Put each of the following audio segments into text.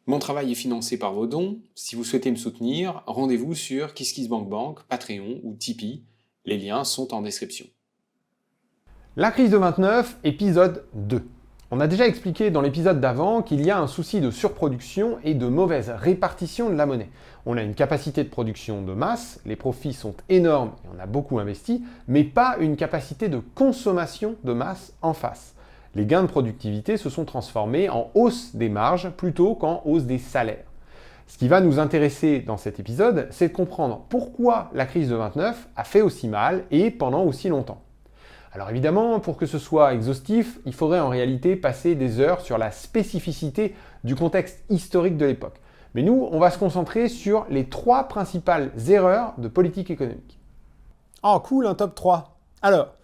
Mon travail est financé par vos dons. Si vous souhaitez me soutenir, rendez-vous sur KissKissBankBank, Patreon ou Tipeee. Les liens sont en description. La crise de 29, épisode 2. On a déjà expliqué dans l'épisode d'avant qu'il y a un souci de surproduction et de mauvaise répartition de la monnaie. On a une capacité de production de masse, les profits sont énormes et on a beaucoup investi, mais pas une capacité de consommation de masse en face. Les gains de productivité se sont transformés en hausse des marges plutôt qu'en hausse des salaires. Ce qui va nous intéresser dans cet épisode, c'est de comprendre pourquoi la crise de 29 a fait aussi mal et pendant aussi longtemps. Alors évidemment, pour que ce soit exhaustif, il faudrait en réalité passer des heures sur la spécificité du contexte historique de l'époque. Mais nous, on va se concentrer sur les 3 principales erreurs de politique économique. Oh cool, un top 3. Alors,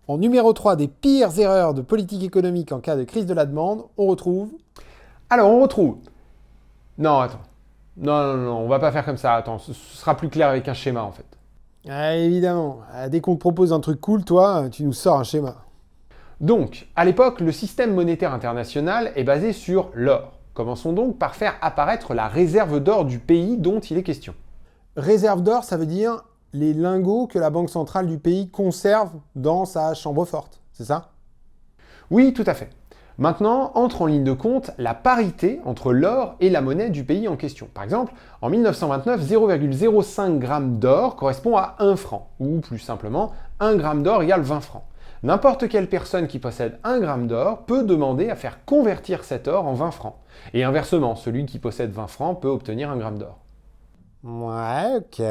en numéro 3 des pires erreurs de politique économique en cas de crise de la demande, on retrouve... Non, attends. Non, on va pas faire comme ça. Attends, ce sera plus clair avec un schéma en fait. Ah, évidemment, dès qu'on te propose un truc cool, toi, tu nous sors un schéma. Donc, à l'époque, le système monétaire international est basé sur l'or. Commençons donc par faire apparaître la réserve d'or du pays dont il est question. Réserve d'or, ça veut dire les lingots que la banque centrale du pays conserve dans sa chambre forte, c'est ça? Oui, tout à fait. Maintenant, entre en ligne de compte la parité entre l'or et la monnaie du pays en question. Par exemple, en 1929, 0,05 g d'or correspond à 1 franc, ou plus simplement, 1 g d'or égale 20 francs. N'importe quelle personne qui possède 1 g d'or peut demander à faire convertir cet or en 20 francs. Et inversement, celui qui possède 20 francs peut obtenir 1 g d'or. Ouais, ok.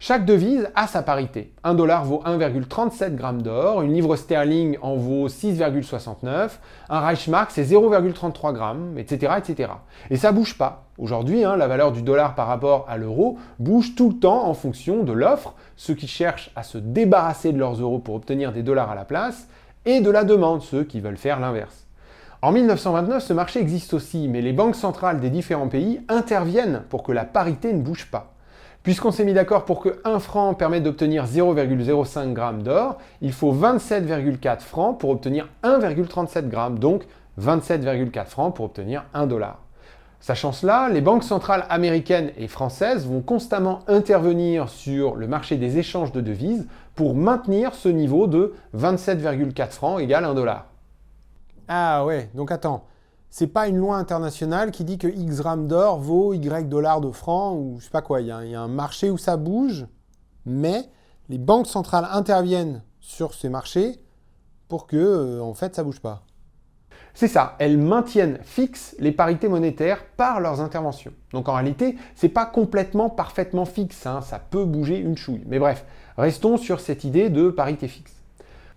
Chaque devise a sa parité. 1 dollar vaut 1,37 g d'or, une livre sterling en vaut 6,69, un Reichsmark c'est 0,33 g, etc., etc. Et ça bouge pas. Aujourd'hui, la valeur du dollar par rapport à l'euro bouge tout le temps en fonction de l'offre, ceux qui cherchent à se débarrasser de leurs euros pour obtenir des dollars à la place, et de la demande, ceux qui veulent faire l'inverse. En 1929, ce marché existe aussi, mais les banques centrales des différents pays interviennent pour que la parité ne bouge pas. Puisqu'on s'est mis d'accord pour que 1 franc permette d'obtenir 0,05 g d'or, il faut 27,4 francs pour obtenir 1,37 g, donc 27,4 francs pour obtenir 1 dollar. Sachant cela, les banques centrales américaines et françaises vont constamment intervenir sur le marché des échanges de devises pour maintenir ce niveau de 27,4 francs égale 1 dollar. Ah ouais, donc attends, c'est pas une loi internationale qui dit que X grammes d'or vaut Y dollars de francs ou je sais pas quoi, il y a un marché où ça bouge, mais les banques centrales interviennent sur ces marchés pour que, en fait, ça bouge pas. C'est ça, elles maintiennent fixes les parités monétaires par leurs interventions. Donc en réalité, c'est pas complètement parfaitement fixe, ça peut bouger une chouille. Mais bref, restons sur cette idée de parité fixe.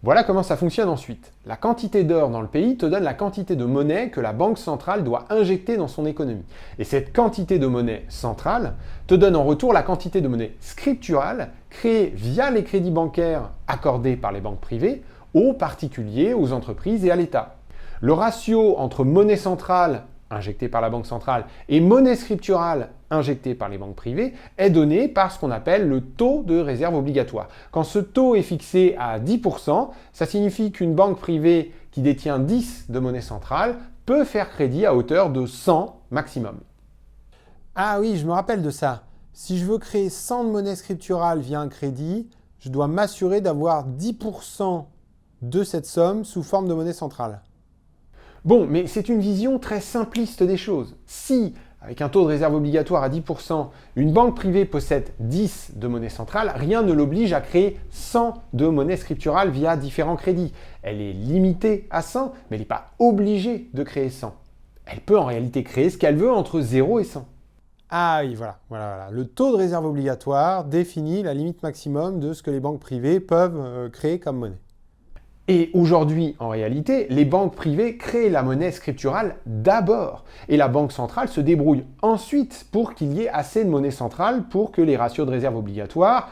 Voilà comment ça fonctionne ensuite. La quantité d'or dans le pays te donne la quantité de monnaie que la banque centrale doit injecter dans son économie. Et cette quantité de monnaie centrale te donne en retour la quantité de monnaie scripturale créée via les crédits bancaires accordés par les banques privées aux particuliers, aux entreprises et à l'État. Le ratio entre monnaie centrale injectée par la banque centrale et monnaie scripturale injectée par les banques privées est donné par ce qu'on appelle le taux de réserve obligatoire. Quand ce taux est fixé à 10%, ça signifie qu'une banque privée qui détient 10 de monnaie centrale peut faire crédit à hauteur de 100 maximum. Ah oui, je me rappelle de ça. Si je veux créer 100 de monnaie scripturale via un crédit, je dois m'assurer d'avoir 10% de cette somme sous forme de monnaie centrale. Bon, mais c'est une vision très simpliste des choses. Si, avec un taux de réserve obligatoire à 10%, une banque privée possède 10 de monnaie centrale, rien ne l'oblige à créer 100 de monnaie scripturale via différents crédits. Elle est limitée à 100, mais elle n'est pas obligée de créer 100. Elle peut en réalité créer ce qu'elle veut entre 0 et 100. Ah oui, voilà. Le taux de réserve obligatoire définit la limite maximum de ce que les banques privées peuvent créer comme monnaie. Et aujourd'hui, en réalité, les banques privées créent la monnaie scripturale d'abord. Et la banque centrale se débrouille ensuite pour qu'il y ait assez de monnaie centrale pour que les ratios de réserve obligatoires,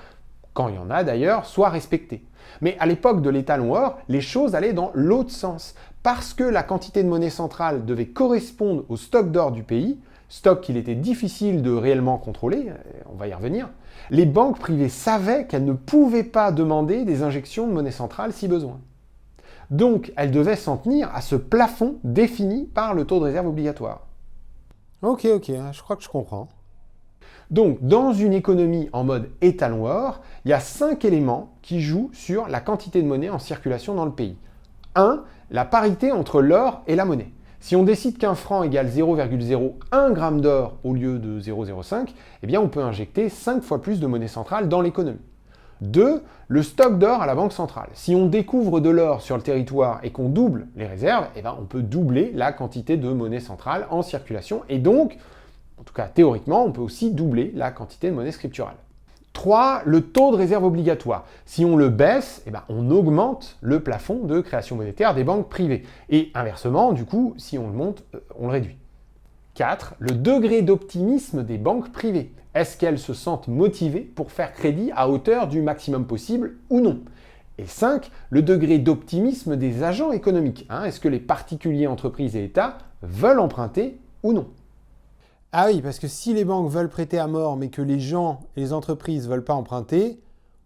quand il y en a d'ailleurs, soient respectés. Mais à l'époque de l'étalon or, les choses allaient dans l'autre sens. Parce que la quantité de monnaie centrale devait correspondre au stock d'or du pays, stock qu'il était difficile de réellement contrôler, on va y revenir, les banques privées savaient qu'elles ne pouvaient pas demander des injections de monnaie centrale si besoin. Donc, elles devaient s'en tenir à ce plafond défini par le taux de réserve obligatoire. Ok, je crois que je comprends. Donc, dans une économie en mode étalon-or, il y a 5 éléments qui jouent sur la quantité de monnaie en circulation dans le pays. 1. La parité entre l'or et la monnaie. Si on décide qu'un franc égale 0,01 g d'or au lieu de 0,05, eh bien on peut injecter 5 fois plus de monnaie centrale dans l'économie. 2. Le stock d'or à la banque centrale. Si on découvre de l'or sur le territoire et qu'on double les réserves, eh bien on peut doubler la quantité de monnaie centrale en circulation et donc, en tout cas théoriquement, on peut aussi doubler la quantité de monnaie scripturale. 3. Le taux de réserve obligatoire. Si on le baisse, eh ben, on augmente le plafond de création monétaire des banques privées. Et inversement, du coup, si on le monte, on le réduit. 4. Le degré d'optimisme des banques privées. Est-ce qu'elles se sentent motivées pour faire crédit à hauteur du maximum possible ou non? Et 5. Le degré d'optimisme des agents économiques. Est-ce que les particuliers, entreprises et États veulent emprunter ou non? Ah oui, parce que si les banques veulent prêter à mort, mais que les gens et les entreprises ne veulent pas emprunter,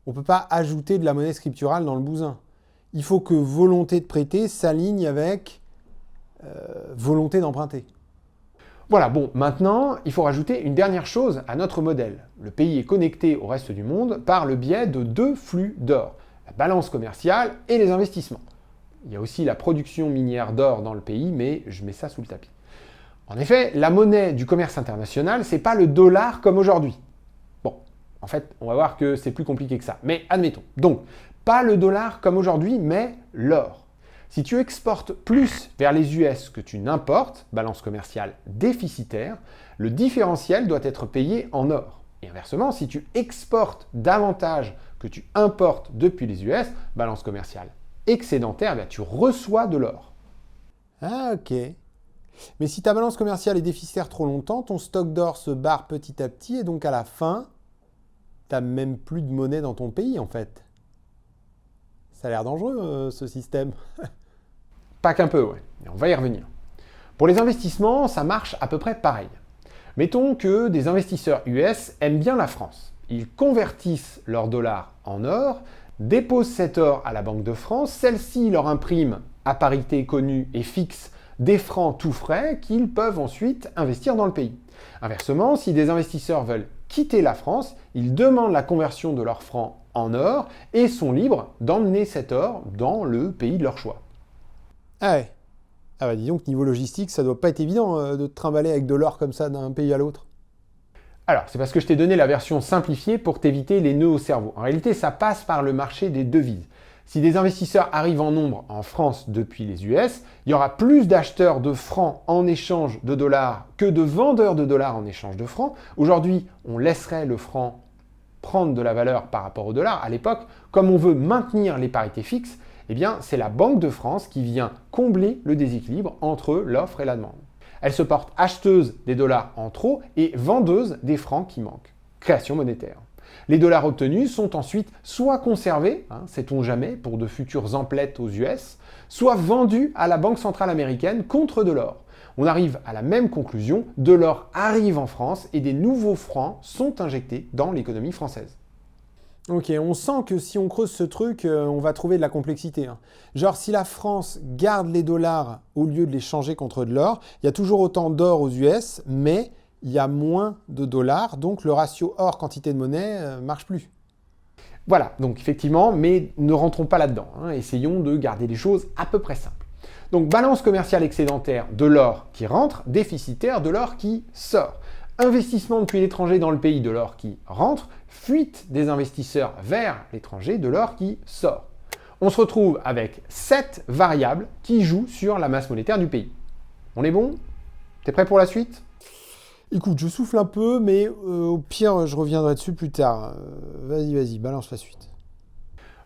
on ne peut pas ajouter de la monnaie scripturale dans le bousin. Il faut que volonté de prêter s'aligne avec volonté d'emprunter. Voilà, bon, maintenant, il faut rajouter une dernière chose à notre modèle. Le pays est connecté au reste du monde par le biais de 2 flux d'or, la balance commerciale et les investissements. Il y a aussi la production minière d'or dans le pays, mais je mets ça sous le tapis. En effet, la monnaie du commerce international, c'est pas le dollar comme aujourd'hui. Bon, en fait, on va voir que c'est plus compliqué que ça, mais admettons. Donc, pas le dollar comme aujourd'hui, mais l'or. Si tu exportes plus vers les US que tu n'importes, balance commerciale déficitaire, le différentiel doit être payé en or. Et inversement, si tu exportes davantage que tu importes depuis les US, balance commerciale excédentaire, tu reçois de l'or. Ah ok. Mais si ta balance commerciale est déficitaire trop longtemps, ton stock d'or se barre petit à petit et donc à la fin, t'as même plus de monnaie dans ton pays en fait. Ça a l'air dangereux ce système. Pas qu'un peu, ouais. Et on va y revenir. Pour les investissements, ça marche à peu près pareil. Mettons que des investisseurs US aiment bien la France. Ils convertissent leur dollar en or, déposent cet or à la Banque de France, celle-ci leur imprime à parité connue et fixe des francs tout frais qu'ils peuvent ensuite investir dans le pays. Inversement, si des investisseurs veulent quitter la France, ils demandent la conversion de leurs francs en or et sont libres d'emmener cet or dans le pays de leur choix. Ah ouais. Ah bah dis donc, niveau logistique, ça doit pas être évident de te trimballer avec de l'or comme ça d'un pays à l'autre. Alors, c'est parce que je t'ai donné la version simplifiée pour t'éviter les nœuds au cerveau. En réalité, ça passe par le marché des devises. Si des investisseurs arrivent en nombre en France depuis les US, il y aura plus d'acheteurs de francs en échange de dollars que de vendeurs de dollars en échange de francs. Aujourd'hui, on laisserait le franc prendre de la valeur par rapport au dollar. À l'époque, comme on veut maintenir les parités fixes, eh bien, c'est la Banque de France qui vient combler le déséquilibre entre l'offre et la demande. Elle se porte acheteuse des dollars en trop et vendeuse des francs qui manquent. Création monétaire. Les dollars obtenus sont ensuite soit conservés, sait-on jamais, pour de futures emplettes aux US, soit vendus à la Banque centrale américaine contre de l'or. On arrive à la même conclusion, de l'or arrive en France et des nouveaux francs sont injectés dans l'économie française. Ok, on sent que si on creuse ce truc, on va trouver de la complexité. Genre, si la France garde les dollars au lieu de les changer contre de l'or, il y a toujours autant d'or aux US, mais il y a moins de dollars, donc le ratio or-quantité de monnaie marche plus. Voilà, donc effectivement, mais ne rentrons pas là-dedans. Essayons de garder les choses à peu près simples. Donc, balance commerciale excédentaire de l'or qui rentre, déficitaire de l'or qui sort. Investissement depuis l'étranger dans le pays de l'or qui rentre, fuite des investisseurs vers l'étranger de l'or qui sort. On se retrouve avec 7 variables qui jouent sur la masse monétaire du pays. On est bon? T'es prêt pour la suite? Écoute, je souffle un peu, mais au pire, je reviendrai dessus plus tard. Vas-y, balance la suite.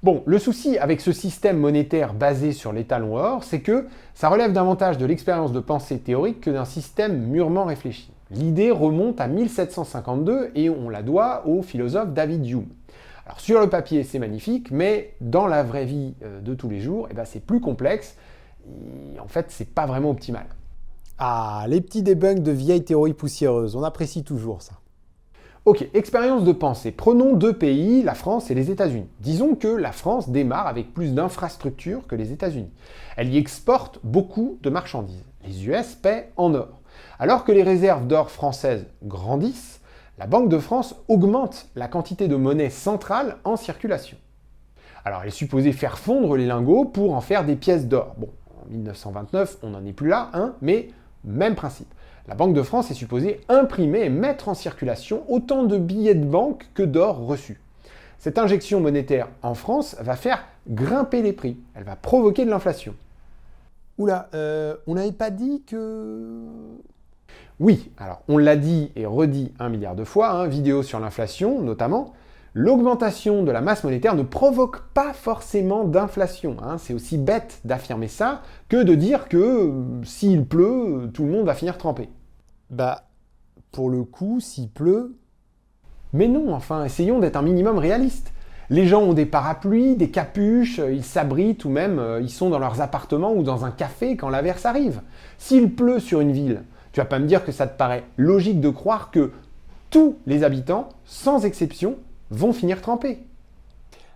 Bon, le souci avec ce système monétaire basé sur l'étalon or, c'est que ça relève davantage de l'expérience de pensée théorique que d'un système mûrement réfléchi. L'idée remonte à 1752 et on la doit au philosophe David Hume. Alors sur le papier, c'est magnifique, mais dans la vraie vie de tous les jours, c'est plus complexe. Et en fait, c'est pas vraiment optimal. Ah, les petits debunks de vieilles théories poussiéreuses, on apprécie toujours ça. Ok, expérience de pensée. Prenons 2 pays, la France et les États-Unis. Disons que la France démarre avec plus d'infrastructures que les États-Unis. Elle y exporte beaucoup de marchandises. Les US paient en or. Alors que les réserves d'or françaises grandissent, la Banque de France augmente la quantité de monnaie centrale en circulation. Alors elle est supposée faire fondre les lingots pour en faire des pièces d'or. Bon, en 1929, on n'en est plus là, hein, mais même principe. La Banque de France est supposée imprimer et mettre en circulation autant de billets de banque que d'or reçus. Cette injection monétaire en France va faire grimper les prix. Elle va provoquer de l'inflation. Oula, on n'avait pas dit que... Oui, alors on l'a dit et redit 1 milliard de fois, hein, vidéo sur l'inflation notamment, l'augmentation de la masse monétaire ne provoque pas forcément d'inflation. Hein. C'est aussi bête d'affirmer ça que de dire que s'il pleut, tout le monde va finir trempé. Bah, pour le coup, s'il pleut... Mais non, enfin, essayons d'être un minimum réalistes. Les gens ont des parapluies, des capuches, ils s'abritent ou même ils sont dans leurs appartements ou dans un café quand l'averse arrive. S'il pleut sur une ville, tu vas pas me dire que ça te paraît logique de croire que tous les habitants, sans exception, vont finir trempés.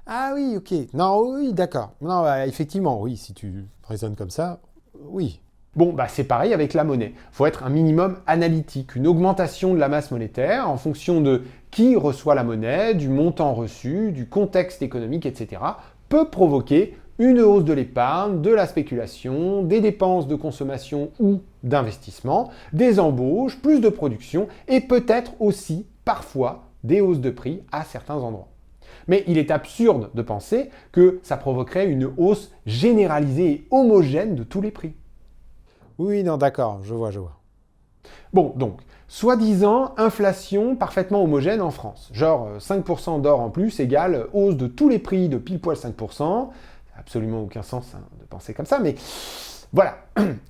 Ah oui, ok. Non, oui, d'accord. Non, bah, effectivement, oui, si tu raisonnes comme ça, oui. Bon, bah c'est pareil avec la monnaie. Il faut être un minimum analytique. Une augmentation de la masse monétaire en fonction de qui reçoit la monnaie, du montant reçu, du contexte économique, etc., peut provoquer une hausse de l'épargne, de la spéculation, des dépenses de consommation ou d'investissement, des embauches, plus de production et peut-être aussi, parfois, des hausses de prix à certains endroits. Mais il est absurde de penser que ça provoquerait une hausse généralisée et homogène de tous les prix. Oui, non, d'accord, je vois. Bon, donc, soi-disant inflation parfaitement homogène en France. Genre 5% d'or en plus égale hausse de tous les prix de pile poil 5%. Ça n'a absolument aucun sens hein, de penser comme ça, mais voilà,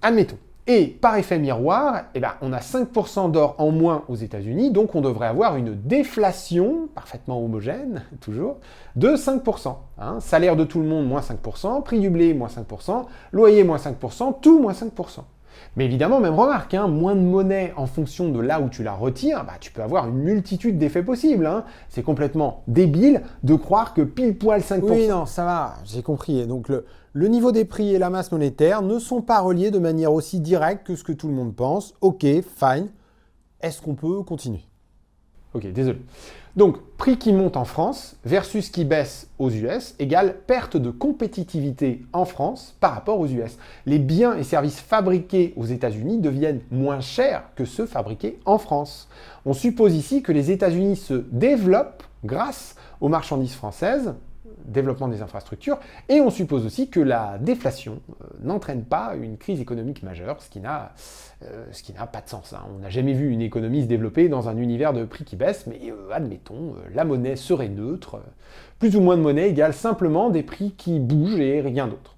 admettons. Et par effet miroir, eh ben, on a 5% d'or en moins aux États-Unis, donc on devrait avoir une déflation, parfaitement homogène, toujours, de 5%. Hein. Salaire de tout le monde, moins 5%, prix du blé, moins 5%, loyer, moins 5%, tout, moins 5%. Mais évidemment, même remarque, hein, moins de monnaie en fonction de là où tu la retires, bah, tu peux avoir une multitude d'effets possibles. Hein. C'est complètement débile de croire que pile poil 5%... Oui, non, ça va, j'ai compris. Donc le niveau des prix et la masse monétaire ne sont pas reliés de manière aussi directe que ce que tout le monde pense. Ok, fine. Est-ce qu'on peut continuer? Ok, désolé. Donc, prix qui monte en France versus qui baisse aux US égale perte de compétitivité en France par rapport aux US. Les biens et services fabriqués aux États-Unis deviennent moins chers que ceux fabriqués en France. On suppose ici que les États-Unis se développent grâce aux marchandises françaises, développement des infrastructures, et on suppose aussi que la déflation n'entraîne pas une crise économique majeure, ce qui n'a pas de sens. Hein. On n'a jamais vu une économie se développer dans un univers de prix qui baisse, mais admettons, la monnaie serait neutre. Plus ou moins de monnaie égale simplement des prix qui bougent et rien d'autre.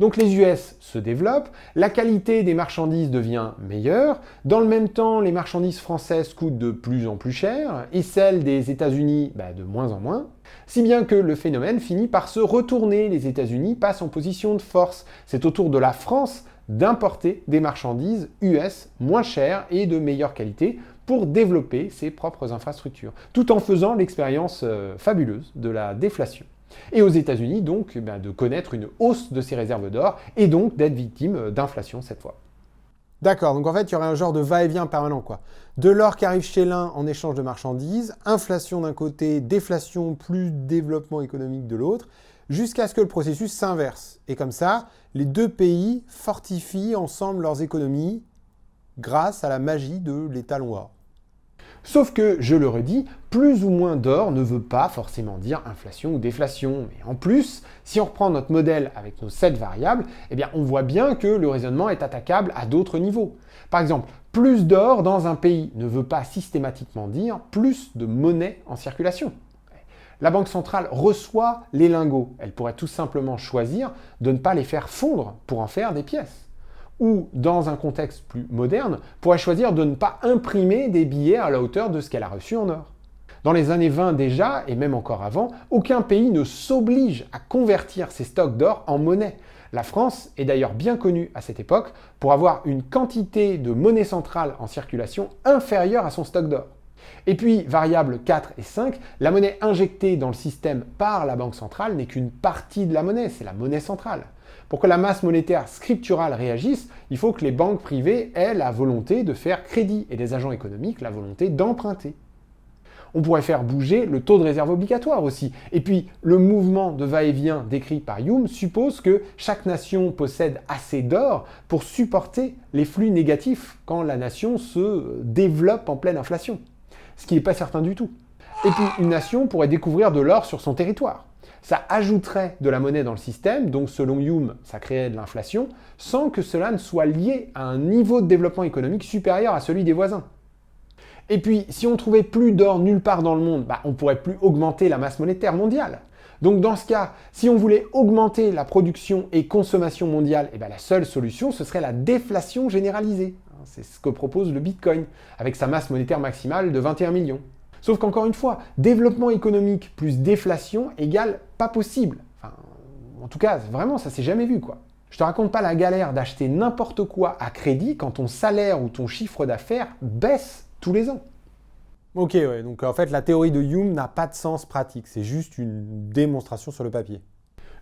Donc les US se développent, la qualité des marchandises devient meilleure, dans le même temps les marchandises françaises coûtent de plus en plus cher, et celles des États-Unis de moins en moins, si bien que le phénomène finit par se retourner, les États-Unis passent en position de force. C'est au tour de la France d'importer des marchandises US moins chères et de meilleure qualité pour développer ses propres infrastructures, tout en faisant l'expérience fabuleuse de la déflation. Et aux États-Unis, donc, de connaître une hausse de ses réserves d'or et donc d'être victime d'inflation cette fois. D'accord, donc en fait, il y aurait un genre de va-et-vient permanent, quoi. De l'or qui arrive chez l'un en échange de marchandises, inflation d'un côté, déflation plus développement économique de l'autre, jusqu'à ce que le processus s'inverse. Et comme ça, les deux pays fortifient ensemble leurs économies grâce à la magie de l'étalon or. Sauf que, je le redis, plus ou moins d'or ne veut pas forcément dire inflation ou déflation. Mais en plus, si on reprend notre modèle avec nos 7 variables, eh bien on voit bien que le raisonnement est attaquable à d'autres niveaux. Par exemple, plus d'or dans un pays ne veut pas systématiquement dire plus de monnaie en circulation. La Banque centrale reçoit les lingots. Elle pourrait tout simplement choisir de ne pas les faire fondre pour en faire des pièces. Ou, dans un contexte plus moderne, pourrait choisir de ne pas imprimer des billets à la hauteur de ce qu'elle a reçu en or. Dans les années 20 déjà, et même encore avant, aucun pays ne s'oblige à convertir ses stocks d'or en monnaie. La France est d'ailleurs bien connue à cette époque pour avoir une quantité de monnaie centrale en circulation inférieure à son stock d'or. Et puis, variables 4 et 5, la monnaie injectée dans le système par la Banque centrale n'est qu'une partie de la monnaie, c'est la monnaie centrale. Pour que la masse monétaire scripturale réagisse, il faut que les banques privées aient la volonté de faire crédit et les agents économiques la volonté d'emprunter. On pourrait faire bouger le taux de réserve obligatoire aussi. Et puis, le mouvement de va-et-vient décrit par Hume suppose que chaque nation possède assez d'or pour supporter les flux négatifs quand la nation se développe en pleine inflation. Ce qui n'est pas certain du tout. Et puis, une nation pourrait découvrir de l'or sur son territoire. Ça ajouterait de la monnaie dans le système, donc selon Hume, ça créerait de l'inflation, sans que cela ne soit lié à un niveau de développement économique supérieur à celui des voisins. Et puis, si on trouvait plus d'or nulle part dans le monde, on ne pourrait plus augmenter la masse monétaire mondiale. Donc dans ce cas, si on voulait augmenter la production et consommation mondiale, la seule solution, ce serait la déflation généralisée. C'est ce que propose le Bitcoin, avec sa masse monétaire maximale de 21 millions. Sauf qu'encore une fois, développement économique plus déflation égale pas possible. En tout cas, vraiment, ça s'est jamais vu, quoi. Je te raconte pas la galère d'acheter n'importe quoi à crédit quand ton salaire ou ton chiffre d'affaires baisse tous les ans. Ok, ouais, donc en fait la théorie de Hume n'a pas de sens pratique, c'est juste une démonstration sur le papier.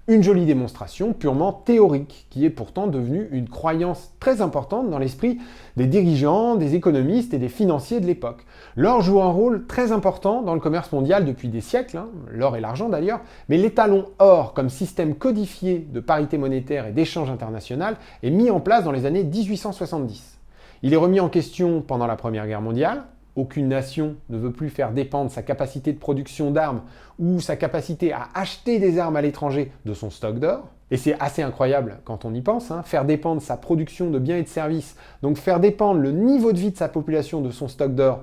Une jolie démonstration purement théorique, qui est pourtant devenue une croyance très importante dans l'esprit des dirigeants, des économistes et des financiers de l'époque. L'or joue un rôle très important dans le commerce mondial depuis des siècles, l'or et l'argent d'ailleurs, mais l'étalon or comme système codifié de parité monétaire et d'échange international est mis en place dans les années 1870. Il est remis en question pendant la Première Guerre mondiale. Aucune nation ne veut plus faire dépendre sa capacité de production d'armes ou sa capacité à acheter des armes à l'étranger de son stock d'or. Et c'est assez incroyable quand on y pense, faire dépendre sa production de biens et de services, donc faire dépendre le niveau de vie de sa population de son stock d'or,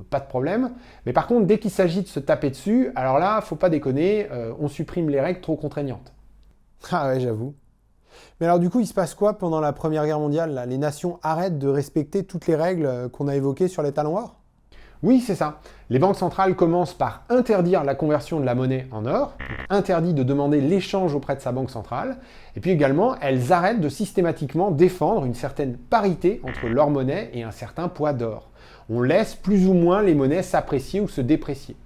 pas de problème. Mais par contre, dès qu'il s'agit de se taper dessus, alors là, faut pas déconner, on supprime les règles trop contraignantes. Ah ouais, j'avoue. Mais alors du coup, il se passe quoi pendant la Première Guerre mondiale là? Les nations arrêtent de respecter toutes les règles qu'on a évoquées sur les talons or? Oui, c'est ça. Les banques centrales commencent par interdire la conversion de la monnaie en or, interdit de demander l'échange auprès de sa banque centrale, et puis également, elles arrêtent de systématiquement défendre une certaine parité entre leur monnaie et un certain poids d'or. On laisse plus ou moins les monnaies s'apprécier ou se déprécier.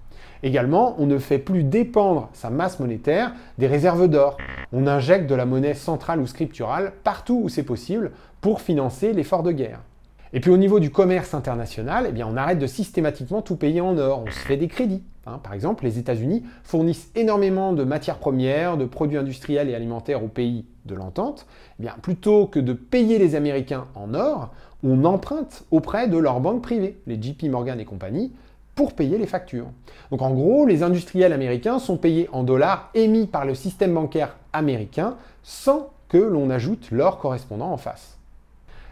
Également, on ne fait plus dépendre sa masse monétaire des réserves d'or. On injecte de la monnaie centrale ou scripturale partout où c'est possible pour financer l'effort de guerre. Et puis au niveau du commerce international, on arrête de systématiquement tout payer en or, on se fait des crédits. Par exemple, les États-Unis fournissent énormément de matières premières, de produits industriels et alimentaires aux pays de l'entente. Plutôt que de payer les Américains en or, on emprunte auprès de leurs banques privées, les JP Morgan et compagnie, pour payer les factures. Donc en gros, les industriels américains sont payés en dollars émis par le système bancaire américain sans que l'on ajoute l'or correspondant en face.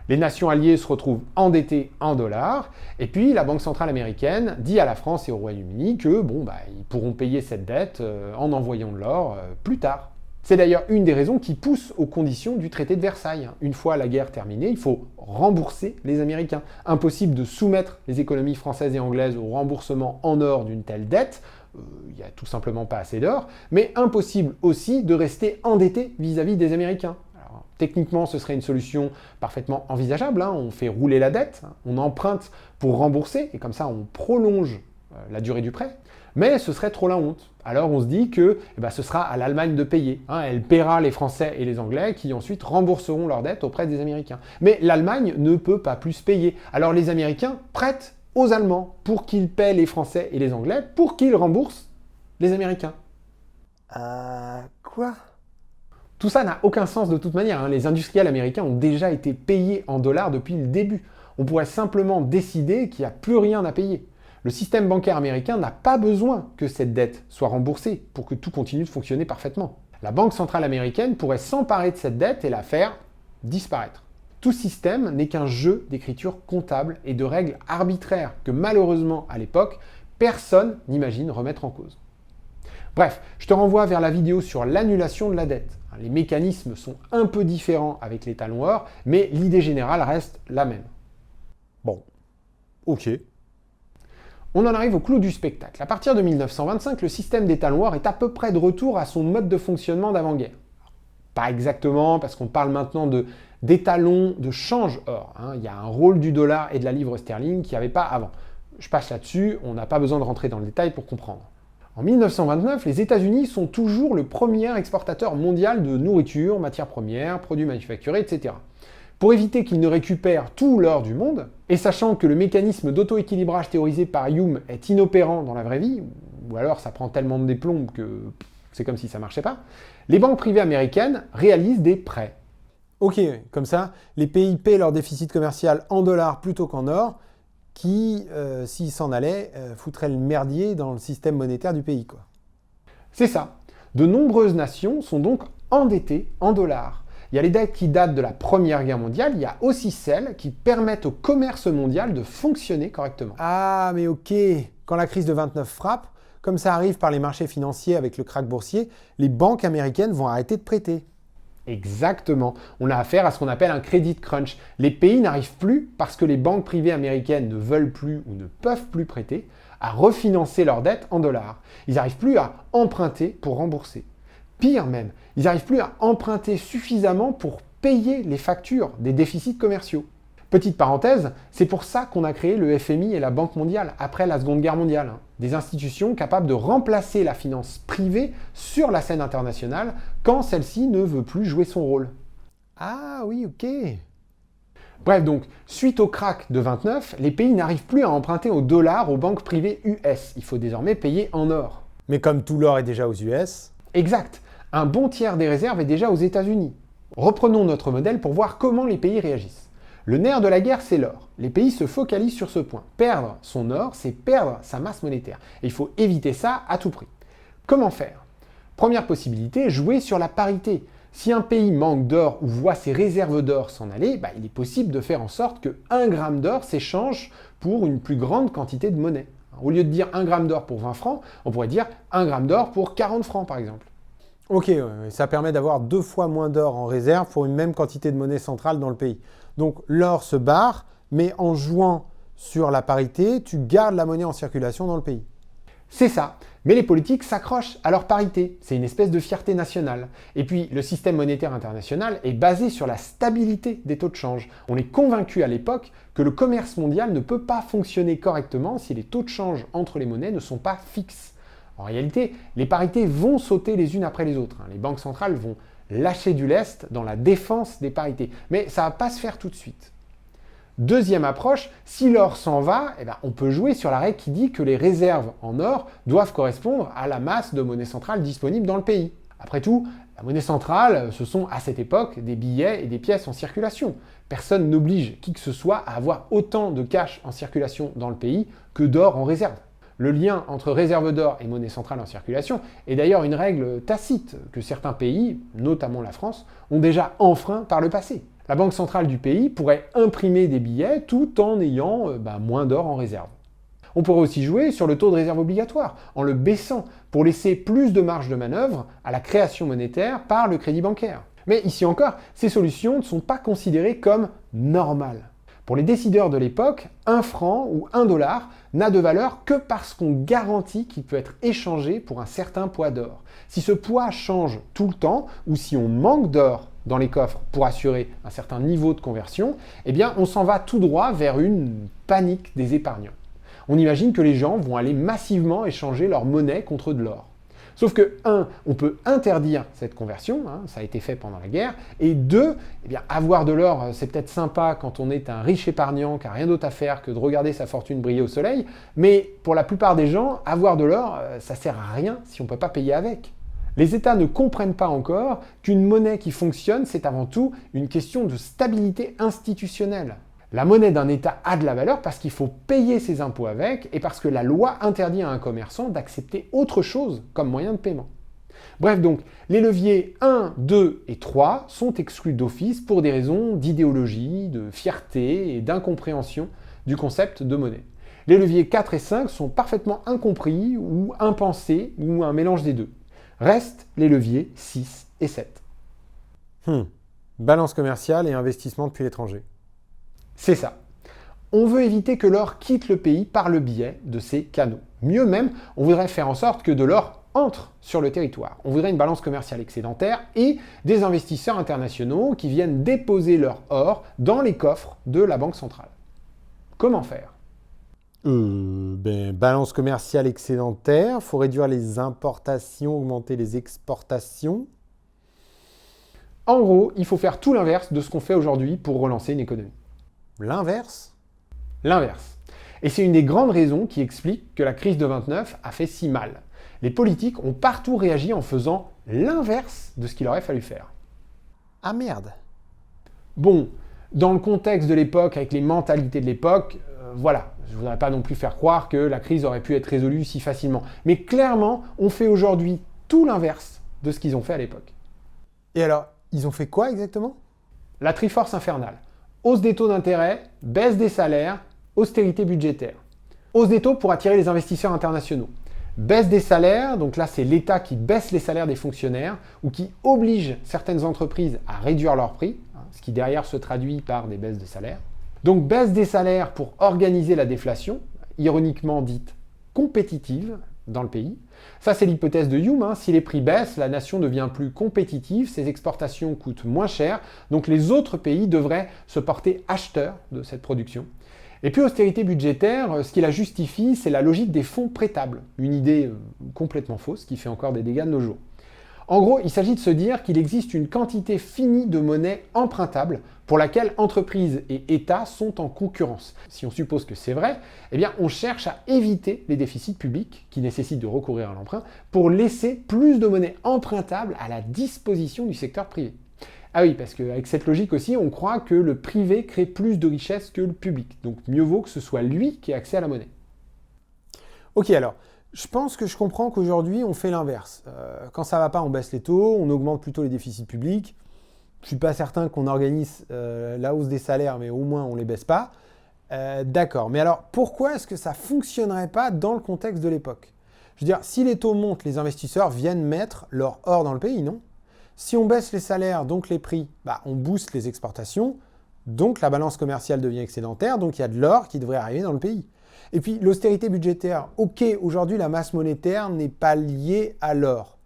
Les nations alliées se retrouvent endettées en dollars, et puis la Banque centrale américaine dit à la France et au Royaume-Uni que ils pourront payer cette dette en envoyant de l'or plus tard. C'est d'ailleurs une des raisons qui pousse aux conditions du traité de Versailles. Une fois la guerre terminée, il faut rembourser les Américains. Impossible de soumettre les économies françaises et anglaises au remboursement en or d'une telle dette, il n'y a tout simplement pas assez d'or, mais impossible aussi de rester endetté vis-à-vis des Américains. Alors, techniquement, ce serait une solution parfaitement envisageable, on fait rouler la dette, on emprunte pour rembourser, et comme ça on prolonge la durée du prêt. Mais ce serait trop la honte. Alors on se dit que ce sera à l'Allemagne de payer. Elle paiera les Français et les Anglais qui ensuite rembourseront leurs dettes auprès des Américains. Mais l'Allemagne ne peut pas plus payer. Alors les Américains prêtent aux Allemands pour qu'ils paient les Français et les Anglais pour qu'ils remboursent les Américains. Quoi? Tout ça n'a aucun sens de toute manière. Les industriels américains ont déjà été payés en dollars depuis le début. On pourrait simplement décider qu'il n'y a plus rien à payer. Le système bancaire américain n'a pas besoin que cette dette soit remboursée pour que tout continue de fonctionner parfaitement. La Banque centrale américaine pourrait s'emparer de cette dette et la faire disparaître. Tout système n'est qu'un jeu d'écriture comptable et de règles arbitraires que malheureusement, à l'époque, personne n'imagine remettre en cause. Bref, je te renvoie vers la vidéo sur l'annulation de la dette. Les mécanismes sont un peu différents avec les talons or, mais l'idée générale reste la même. Bon, ok. On en arrive au clou du spectacle. À partir de 1925, le système des talons or est à peu près de retour à son mode de fonctionnement d'avant-guerre. Pas exactement, parce qu'on parle maintenant d'étalons de change or. Il y a un rôle du dollar et de la livre sterling qu'il n'y avait pas avant. Je passe là-dessus, on n'a pas besoin de rentrer dans le détail pour comprendre. En 1929, les États-Unis sont toujours le premier exportateur mondial de nourriture, matières premières, produits manufacturés, etc. Pour éviter qu'ils ne récupèrent tout l'or du monde, et sachant que le mécanisme d'auto-équilibrage théorisé par Hume est inopérant dans la vraie vie, ou alors ça prend tellement de déplombes que c'est comme si ça marchait pas, les banques privées américaines réalisent des prêts. Ok, comme ça, les pays paient leur déficit commercial en dollars plutôt qu'en or, qui, s'ils s'en allaient, foutrait le merdier dans le système monétaire du pays, quoi. C'est ça. De nombreuses nations sont donc endettées en dollars. Il y a les dettes qui datent de la Première Guerre mondiale, il y a aussi celles qui permettent au commerce mondial de fonctionner correctement. Ah, mais ok, quand la crise de 29 frappe, comme ça arrive par les marchés financiers avec le krach boursier, les banques américaines vont arrêter de prêter. Exactement. On a affaire à ce qu'on appelle un credit crunch. Les pays n'arrivent plus, parce que les banques privées américaines ne veulent plus ou ne peuvent plus prêter, à refinancer leurs dettes en dollars. Ils n'arrivent plus à emprunter pour rembourser. Pire même, ils n'arrivent plus à emprunter suffisamment pour payer les factures des déficits commerciaux. Petite parenthèse, c'est pour ça qu'on a créé le FMI et la Banque mondiale après la Seconde Guerre mondiale. Des institutions capables de remplacer la finance privée sur la scène internationale quand celle-ci ne veut plus jouer son rôle. Ah oui, ok. Bref, donc, suite au krach de 29, les pays n'arrivent plus à emprunter au dollar aux banques privées US. Il faut désormais payer en or. Mais comme tout l'or est déjà aux US... Exact. Un bon tiers des réserves est déjà aux États-Unis. Reprenons notre modèle pour voir comment les pays réagissent. Le nerf de la guerre, c'est l'or. Les pays se focalisent sur ce point. Perdre son or, c'est perdre sa masse monétaire. Et il faut éviter ça à tout prix. Comment faire? Première possibilité, jouer sur la parité. Si un pays manque d'or ou voit ses réserves d'or s'en aller, il est possible de faire en sorte que 1 gramme d'or s'échange pour une plus grande quantité de monnaie. Au lieu de dire 1 gramme d'or pour 20 francs, on pourrait dire 1 gramme d'or pour 40 francs par exemple. Ok, ça permet d'avoir 2 fois moins d'or en réserve pour une même quantité de monnaie centrale dans le pays. Donc l'or se barre, mais en jouant sur la parité, tu gardes la monnaie en circulation dans le pays. C'est ça. Mais les politiques s'accrochent à leur parité. C'est une espèce de fierté nationale. Et puis, le système monétaire international est basé sur la stabilité des taux de change. On est convaincu à l'époque que le commerce mondial ne peut pas fonctionner correctement si les taux de change entre les monnaies ne sont pas fixes. En réalité, les parités vont sauter les unes après les autres. Les banques centrales vont lâcher du lest dans la défense des parités. Mais ça ne va pas se faire tout de suite. Deuxième approche, si l'or s'en va, on peut jouer sur la règle qui dit que les réserves en or doivent correspondre à la masse de monnaie centrale disponible dans le pays. Après tout, la monnaie centrale, ce sont à cette époque des billets et des pièces en circulation. Personne n'oblige qui que ce soit à avoir autant de cash en circulation dans le pays que d'or en réserve. Le lien entre réserve d'or et monnaie centrale en circulation est d'ailleurs une règle tacite que certains pays, notamment la France, ont déjà enfreint par le passé. La banque centrale du pays pourrait imprimer des billets tout en ayant moins d'or en réserve. On pourrait aussi jouer sur le taux de réserve obligatoire, en le baissant pour laisser plus de marge de manœuvre à la création monétaire par le crédit bancaire. Mais ici encore, ces solutions ne sont pas considérées comme normales. Pour les décideurs de l'époque, 1 franc ou 1 dollar n'a de valeur que parce qu'on garantit qu'il peut être échangé pour un certain poids d'or. Si ce poids change tout le temps, ou si on manque d'or dans les coffres pour assurer un certain niveau de conversion, on s'en va tout droit vers une panique des épargnants. On imagine que les gens vont aller massivement échanger leur monnaie contre de l'or. Sauf que, 1, on peut interdire cette conversion, ça a été fait pendant la guerre, et 2, avoir de l'or, c'est peut-être sympa quand on est un riche épargnant qui n'a rien d'autre à faire que de regarder sa fortune briller au soleil, mais pour la plupart des gens, avoir de l'or, ça sert à rien si on ne peut pas payer avec. Les États ne comprennent pas encore qu'une monnaie qui fonctionne, c'est avant tout une question de stabilité institutionnelle. La monnaie d'un État a de la valeur parce qu'il faut payer ses impôts avec et parce que la loi interdit à un commerçant d'accepter autre chose comme moyen de paiement. Bref donc, les leviers 1, 2 et 3 sont exclus d'office pour des raisons d'idéologie, de fierté et d'incompréhension du concept de monnaie. Les leviers 4 et 5 sont parfaitement incompris ou impensés ou un mélange des deux. Restent les leviers 6 et 7. Balance commerciale et investissement depuis l'étranger. C'est ça. On veut éviter que l'or quitte le pays par le biais de ces canaux. Mieux même, on voudrait faire en sorte que de l'or entre sur le territoire. On voudrait une balance commerciale excédentaire et des investisseurs internationaux qui viennent déposer leur or dans les coffres de la Banque centrale. Comment faire? Balance commerciale excédentaire, faut réduire les importations, augmenter les exportations. En gros, il faut faire tout l'inverse de ce qu'on fait aujourd'hui pour relancer une économie. L'inverse? L'inverse. Et c'est une des grandes raisons qui explique que la crise de 29 a fait si mal. Les politiques ont partout réagi en faisant l'inverse de ce qu'il aurait fallu faire. Ah merde! Bon, dans le contexte de l'époque, avec les mentalités de l'époque, voilà, je ne voudrais pas non plus faire croire que la crise aurait pu être résolue si facilement. Mais clairement, on fait aujourd'hui tout l'inverse de ce qu'ils ont fait à l'époque. Et alors, ils ont fait quoi exactement? La Triforce infernale. Hausse des taux d'intérêt, baisse des salaires, austérité budgétaire. Hausse des taux pour attirer les investisseurs internationaux. Baisse des salaires, donc là c'est l'État qui baisse les salaires des fonctionnaires ou qui oblige certaines entreprises à réduire leurs prix, ce qui derrière se traduit par des baisses de salaires. Donc baisse des salaires pour organiser la déflation, ironiquement dite compétitive dans le pays. Ça c'est l'hypothèse de Hume, si les prix baissent, la nation devient plus compétitive, ses exportations coûtent moins cher, donc les autres pays devraient se porter acheteurs de cette production. Et puis austérité budgétaire, ce qui la justifie, c'est la logique des fonds prêtables, une idée complètement fausse qui fait encore des dégâts de nos jours. En gros, il s'agit de se dire qu'il existe une quantité finie de monnaie empruntable pour laquelle entreprises et États sont en concurrence. Si on suppose que c'est vrai, eh bien on cherche à éviter les déficits publics qui nécessitent de recourir à l'emprunt pour laisser plus de monnaie empruntable à la disposition du secteur privé. Ah oui, parce qu'avec cette logique aussi, on croit que le privé crée plus de richesse que le public. Donc mieux vaut que ce soit lui qui ait accès à la monnaie. Ok, alors, je pense que je comprends qu'aujourd'hui, on fait l'inverse. Quand ça va pas, on baisse les taux, on augmente plutôt les déficits publics. Je suis pas certain qu'on organise la hausse des salaires, mais au moins on les baisse pas. D'accord, mais alors pourquoi est-ce que ça fonctionnerait pas dans le contexte de l'époque? Je veux dire, si les taux montent, les investisseurs viennent mettre leur or dans le pays, non? Si on baisse les salaires, donc les prix, on booste les exportations, donc la balance commerciale devient excédentaire, donc il y a de l'or qui devrait arriver dans le pays. Et puis l'austérité budgétaire, ok, aujourd'hui la masse monétaire n'est pas liée à l'or,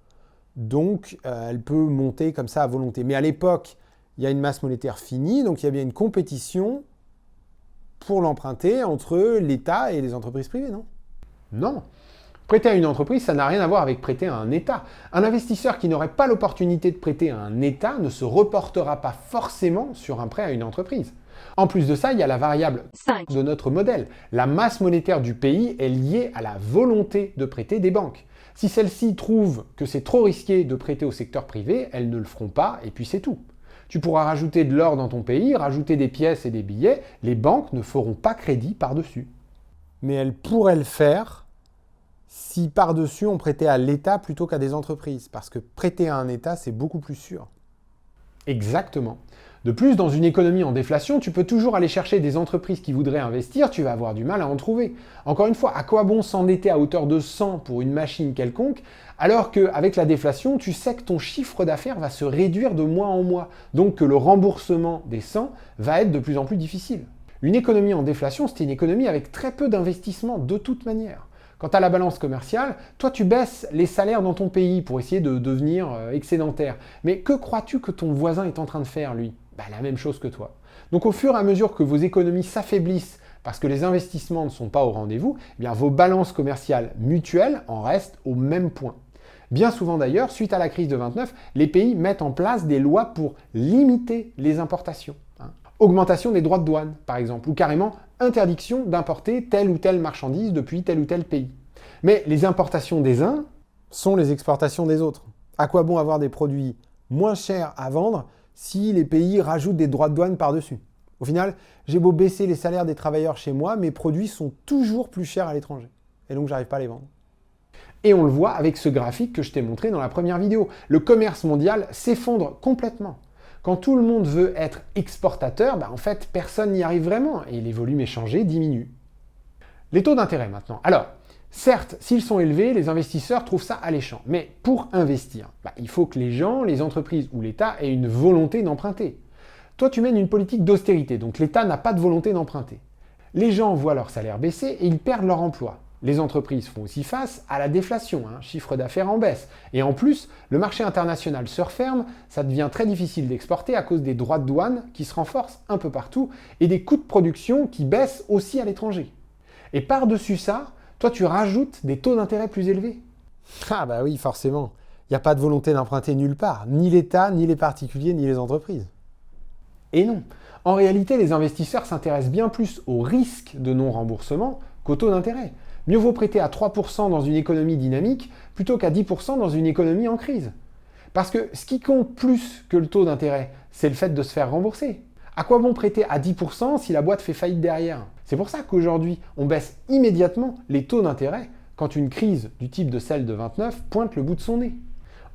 donc elle peut monter comme ça à volonté. Mais à l'époque, il y a une masse monétaire finie, donc il y a bien une compétition pour l'emprunter entre l'État et les entreprises privées, non? Non. Prêter à une entreprise, ça n'a rien à voir avec prêter à un État. Un investisseur qui n'aurait pas l'opportunité de prêter à un État ne se reportera pas forcément sur un prêt à une entreprise. En plus de ça, il y a la variable 5 de notre modèle. La masse monétaire du pays est liée à la volonté de prêter des banques. Si celles-ci trouvent que c'est trop risqué de prêter au secteur privé, elles ne le feront pas et puis c'est tout. Tu pourras rajouter de l'or dans ton pays, rajouter des pièces et des billets, les banques ne feront pas crédit par-dessus. Mais elles pourraient le faire si par-dessus on prêtait à l'État plutôt qu'à des entreprises, parce que prêter à un État, c'est beaucoup plus sûr. Exactement. De plus, dans une économie en déflation, tu peux toujours aller chercher des entreprises qui voudraient investir, tu vas avoir du mal à en trouver. Encore une fois, à quoi bon s'endetter à hauteur de 100 pour une machine quelconque, alors qu'avec la déflation, tu sais que ton chiffre d'affaires va se réduire de mois en mois, donc que le remboursement des 100 va être de plus en plus difficile. Une économie en déflation, c'est une économie avec très peu d'investissement de toute manière. Quant à la balance commerciale, toi tu baisses les salaires dans ton pays pour essayer de devenir excédentaire. Mais que crois-tu que ton voisin est en train de faire, lui? La même chose que toi. Donc au fur et à mesure que vos économies s'affaiblissent parce que les investissements ne sont pas au rendez-vous, vos balances commerciales mutuelles en restent au même point. Bien souvent d'ailleurs, suite à la crise de 29, les pays mettent en place des lois pour limiter les importations. Augmentation des droits de douane, par exemple, ou carrément interdiction d'importer telle ou telle marchandise depuis tel ou tel pays. Mais les importations des uns sont les exportations des autres. À quoi bon avoir des produits moins chers à vendre si les pays rajoutent des droits de douane par-dessus? Au final, j'ai beau baisser les salaires des travailleurs chez moi, mes produits sont toujours plus chers à l'étranger. Et donc, j'arrive pas à les vendre. Et on le voit avec ce graphique que je t'ai montré dans la première vidéo. Le commerce mondial s'effondre complètement. Quand tout le monde veut être exportateur, en fait, personne n'y arrive vraiment et les volumes échangés diminuent. Les taux d'intérêt maintenant. Alors, certes, s'ils sont élevés, les investisseurs trouvent ça alléchant. Mais pour investir, il faut que les gens, les entreprises ou l'État aient une volonté d'emprunter. Toi, tu mènes une politique d'austérité, donc l'État n'a pas de volonté d'emprunter. Les gens voient leur salaire baisser et ils perdent leur emploi. Les entreprises font aussi face à la déflation, chiffre d'affaires en baisse. Et en plus, le marché international se referme, ça devient très difficile d'exporter à cause des droits de douane qui se renforcent un peu partout et des coûts de production qui baissent aussi à l'étranger. Et par-dessus ça, toi tu rajoutes des taux d'intérêt plus élevés. Ah bah oui, forcément. Il n'y a pas de volonté d'emprunter nulle part, ni l'État, ni les particuliers, ni les entreprises. Et non. En réalité, les investisseurs s'intéressent bien plus au risque de non-remboursement qu'au taux d'intérêt. Mieux vaut prêter à 3% dans une économie dynamique plutôt qu'à 10% dans une économie en crise. Parce que ce qui compte plus que le taux d'intérêt, c'est le fait de se faire rembourser. À quoi bon prêter à 10% si la boîte fait faillite derrière? C'est pour ça qu'aujourd'hui, on baisse immédiatement les taux d'intérêt quand une crise du type de celle de 29 pointe le bout de son nez.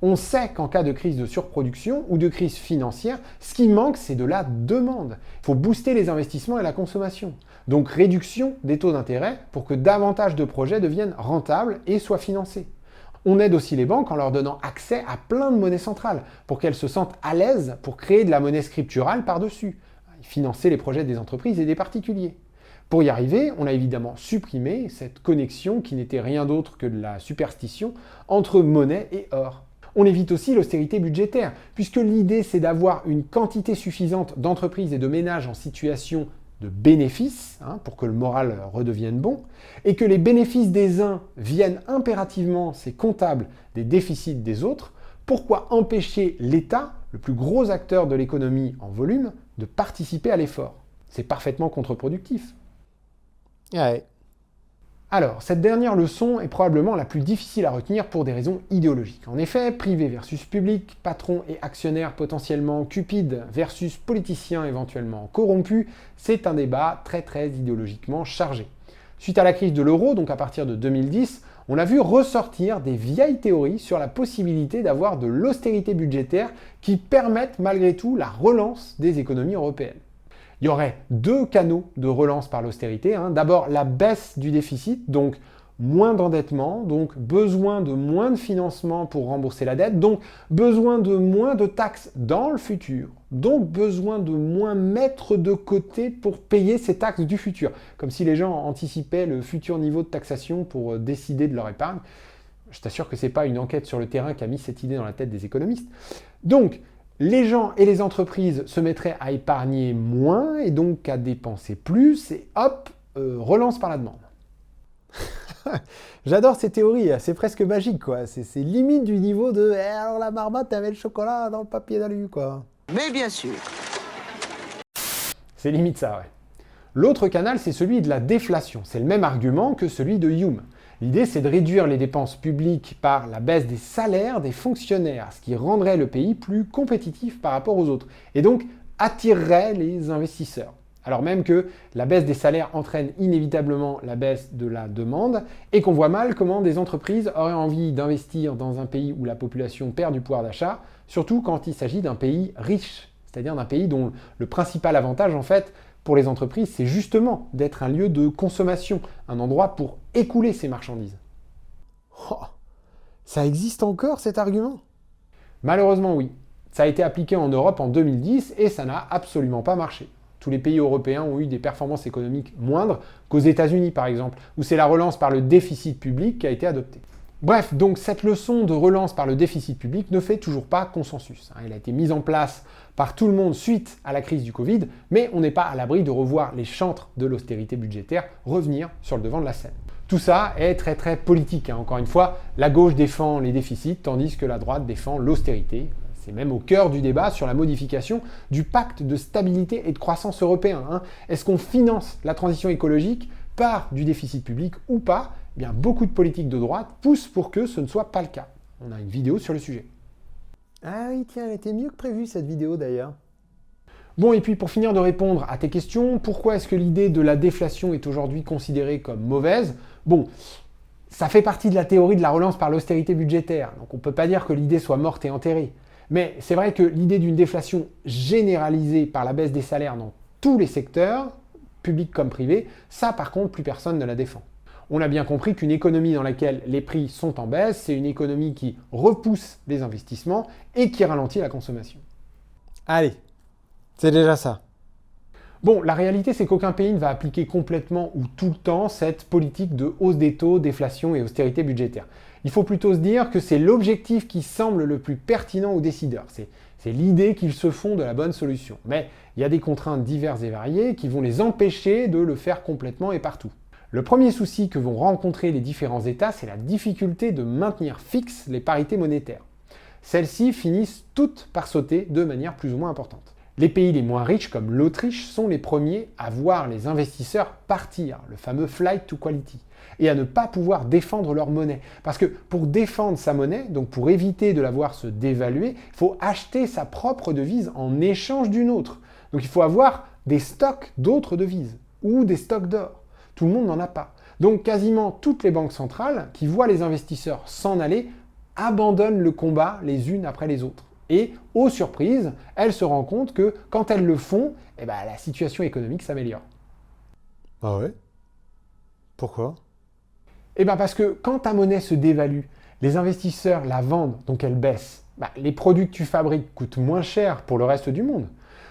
On sait qu'en cas de crise de surproduction ou de crise financière, ce qui manque, c'est de la demande. Il faut booster les investissements et la consommation. Donc réduction des taux d'intérêt pour que davantage de projets deviennent rentables et soient financés. On aide aussi les banques en leur donnant accès à plein de monnaies centrales pour qu'elles se sentent à l'aise pour créer de la monnaie scripturale par-dessus, financer les projets des entreprises et des particuliers. Pour y arriver, on a évidemment supprimé cette connexion qui n'était rien d'autre que de la superstition entre monnaie et or. On évite aussi l'austérité budgétaire, puisque l'idée c'est d'avoir une quantité suffisante d'entreprises et de ménages en situation de bénéfices, pour que le moral redevienne bon, et que les bénéfices des uns viennent impérativement, c'est comptable, des déficits des autres. Pourquoi empêcher l'État, le plus gros acteur de l'économie en volume, de participer à l'effort? C'est parfaitement contre-productif. Ouais. Alors, cette dernière leçon est probablement la plus difficile à retenir pour des raisons idéologiques. En effet, privé versus public, patron et actionnaire potentiellement cupides versus politiciens éventuellement corrompus, c'est un débat très idéologiquement chargé. Suite à la crise de l'euro, donc à partir de 2010, on a vu ressortir des vieilles théories sur la possibilité d'avoir de l'austérité budgétaire qui permettent malgré tout la relance des économies européennes. Il y aurait deux canaux de relance par l'austérité. D'abord, la baisse du déficit, donc moins d'endettement, donc besoin de moins de financement pour rembourser la dette, donc besoin de moins de taxes dans le futur, donc besoin de moins mettre de côté pour payer ces taxes du futur. Comme si les gens anticipaient le futur niveau de taxation pour décider de leur épargne. Je t'assure que ce n'est pas une enquête sur le terrain qui a mis cette idée dans la tête des économistes. Donc, les gens et les entreprises se mettraient à épargner moins et donc à dépenser plus et hop, relance par la demande. J'adore ces théories, c'est presque magique quoi. C'est limite du niveau de alors la marmotte avait le chocolat dans le papier d'alu quoi. Mais bien sûr. C'est limite ça, ouais. L'autre canal, c'est celui de la déflation. C'est le même argument que celui de Hume. L'idée, c'est de réduire les dépenses publiques par la baisse des salaires des fonctionnaires, ce qui rendrait le pays plus compétitif par rapport aux autres, et donc attirerait les investisseurs. Alors même que la baisse des salaires entraîne inévitablement la baisse de la demande, et qu'on voit mal comment des entreprises auraient envie d'investir dans un pays où la population perd du pouvoir d'achat, surtout quand il s'agit d'un pays riche, c'est-à-dire d'un pays dont le principal avantage, en fait, pour les entreprises, c'est justement d'être un lieu de consommation, un endroit pour écouler ces marchandises. Oh, ça existe encore cet argument? Malheureusement, oui. Ça a été appliqué en Europe en 2010 et ça n'a absolument pas marché. Tous les pays européens ont eu des performances économiques moindres qu'aux États-Unis, par exemple, où c'est la relance par le déficit public qui a été adoptée. Bref, donc cette leçon de relance par le déficit public ne fait toujours pas consensus. Elle a été mise en place par tout le monde suite à la crise du Covid, mais on n'est pas à l'abri de revoir les chantres de l'austérité budgétaire revenir sur le devant de la scène. Tout ça est très politique. Encore une fois, la gauche défend les déficits, tandis que la droite défend l'austérité. C'est même au cœur du débat sur la modification du pacte de stabilité et de croissance européen. Est-ce qu'on finance la transition écologique par du déficit public ou pas? Eh bien, beaucoup de politiques de droite poussent pour que ce ne soit pas le cas. On a une vidéo sur le sujet. Ah oui, tiens, elle était mieux que prévu cette vidéo d'ailleurs. Bon, et puis pour finir de répondre à tes questions, pourquoi est-ce que l'idée de la déflation est aujourd'hui considérée comme mauvaise? Bon, ça fait partie de la théorie de la relance par l'austérité budgétaire, donc on ne peut pas dire que l'idée soit morte et enterrée. Mais c'est vrai que l'idée d'une déflation généralisée par la baisse des salaires dans tous les secteurs, publics comme privés, ça par contre, plus personne ne la défend. On a bien compris qu'une économie dans laquelle les prix sont en baisse, c'est une économie qui repousse les investissements et qui ralentit la consommation. Allez, c'est déjà ça. Bon, la réalité, c'est qu'aucun pays ne va appliquer complètement ou tout le temps cette politique de hausse des taux, déflation et austérité budgétaire. Il faut plutôt se dire que c'est l'objectif qui semble le plus pertinent aux décideurs. C'est l'idée qu'ils se font de la bonne solution. Mais il y a des contraintes diverses et variées qui vont les empêcher de le faire complètement et partout. Le premier souci que vont rencontrer les différents États, c'est la difficulté de maintenir fixes les parités monétaires. Celles-ci finissent toutes par sauter de manière plus ou moins importante. Les pays les moins riches, comme l'Autriche, sont les premiers à voir les investisseurs partir, le fameux flight to quality, et à ne pas pouvoir défendre leur monnaie. Parce que pour défendre sa monnaie, donc pour éviter de la voir se dévaluer, il faut acheter sa propre devise en échange d'une autre. Donc il faut avoir des stocks d'autres devises, ou des stocks d'or. Tout le monde n'en a pas. Donc quasiment toutes les banques centrales qui voient les investisseurs s'en aller abandonnent le combat les unes après les autres. Et, aux surprises, elles se rendent compte que quand elles le font, la situation économique s'améliore. Ah ouais? Pourquoi? Parce que quand ta monnaie se dévalue, les investisseurs la vendent, donc elle baisse. Les produits que tu fabriques coûtent moins cher pour le reste du monde.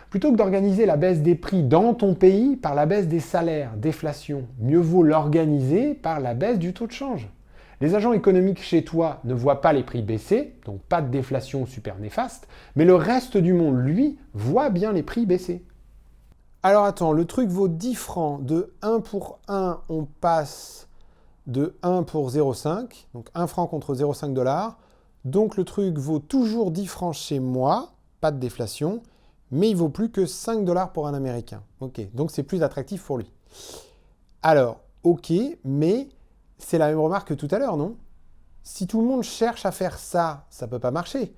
Plutôt que d'organiser la baisse des prix dans ton pays par la baisse des salaires, déflation, mieux vaut l'organiser par la baisse du taux de change. Les agents économiques chez toi ne voient pas les prix baisser, donc pas de déflation super néfaste, mais le reste du monde, lui, voit bien les prix baisser. Alors attends, le truc vaut 10 francs. De 1 pour 1, on passe de 1 pour 0,5, donc 1 franc contre 0,5 $. Donc le truc vaut toujours 10 francs chez moi, pas de déflation, mais il vaut plus que 5 $ pour un Américain. Ok, donc c'est plus attractif pour lui. Alors, ok, mais c'est la même remarque que tout à l'heure, non? Si tout le monde cherche à faire ça, ça ne peut pas marcher.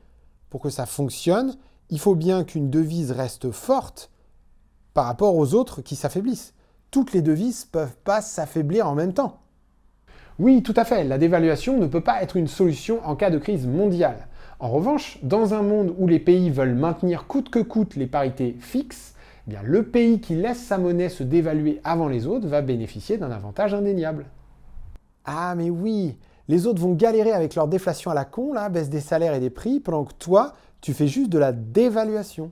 Pour que ça fonctionne, il faut bien qu'une devise reste forte par rapport aux autres qui s'affaiblissent. Toutes les devises ne peuvent pas s'affaiblir en même temps. Oui, tout à fait, la dévaluation ne peut pas être une solution en cas de crise mondiale. En revanche, dans un monde où les pays veulent maintenir coûte que coûte les parités fixes, le pays qui laisse sa monnaie se dévaluer avant les autres va bénéficier d'un avantage indéniable. Ah mais oui, les autres vont galérer avec leur déflation à la con, là, baisse des salaires et des prix, pendant que toi, tu fais juste de la dévaluation,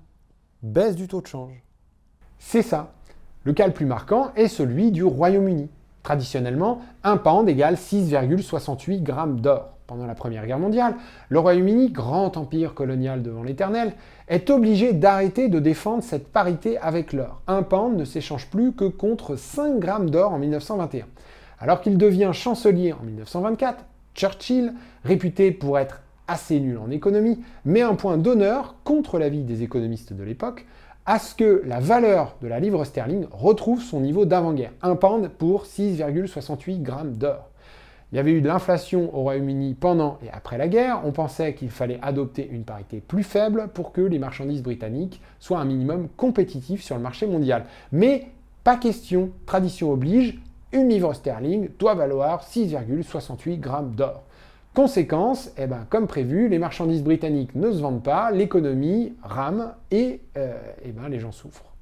baisse du taux de change. C'est ça. Le cas le plus marquant est celui du Royaume-Uni. Traditionnellement, un pound égale 6,68 grammes d'or. Pendant la Première Guerre mondiale, le Royaume-Uni, grand empire colonial devant l'Éternel, est obligé d'arrêter de défendre cette parité avec l'or. Un pound ne s'échange plus que contre 5 grammes d'or en 1921. Alors qu'il devient chancelier en 1924, Churchill, réputé pour être assez nul en économie, met un point d'honneur, contre l'avis des économistes de l'époque, à ce que la valeur de la livre sterling retrouve son niveau d'avant-guerre, un pound pour 6,68 grammes d'or. Il y avait eu de l'inflation au Royaume-Uni pendant et après la guerre, on pensait qu'il fallait adopter une parité plus faible pour que les marchandises britanniques soient un minimum compétitifs sur le marché mondial. Mais pas question, tradition oblige, une livre sterling doit valoir 6,68 grammes d'or. Conséquence, comme prévu, les marchandises britanniques ne se vendent pas, l'économie rame et les gens souffrent.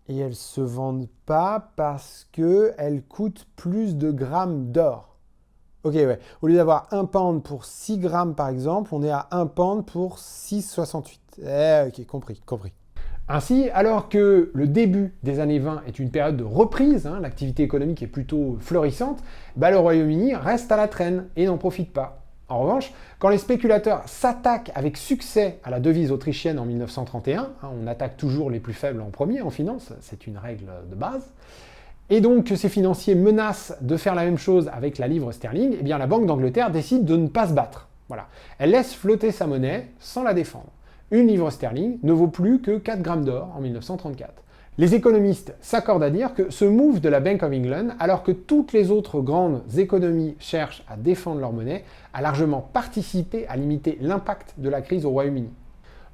Et elles ne se vendent pas parce qu'elles coûtent plus de grammes d'or. Ok, ouais. Au lieu d'avoir 1 pound pour 6 grammes par exemple, on est à 1 pound pour 6,68. Ok, compris. Ainsi, alors que le début des années 20 est une période de reprise, l'activité économique est plutôt florissante, le Royaume-Uni reste à la traîne et n'en profite pas. En revanche, quand les spéculateurs s'attaquent avec succès à la devise autrichienne en 1931, on attaque toujours les plus faibles en premier en finance, c'est une règle de base, et donc que ces financiers menacent de faire la même chose avec la livre sterling, la Banque d'Angleterre décide de ne pas se battre. Voilà. Elle laisse flotter sa monnaie sans la défendre. Une livre sterling ne vaut plus que 4 grammes d'or en 1934. Les économistes s'accordent à dire que ce move de la Bank of England, alors que toutes les autres grandes économies cherchent à défendre leur monnaie, a largement participé à limiter l'impact de la crise au Royaume-Uni.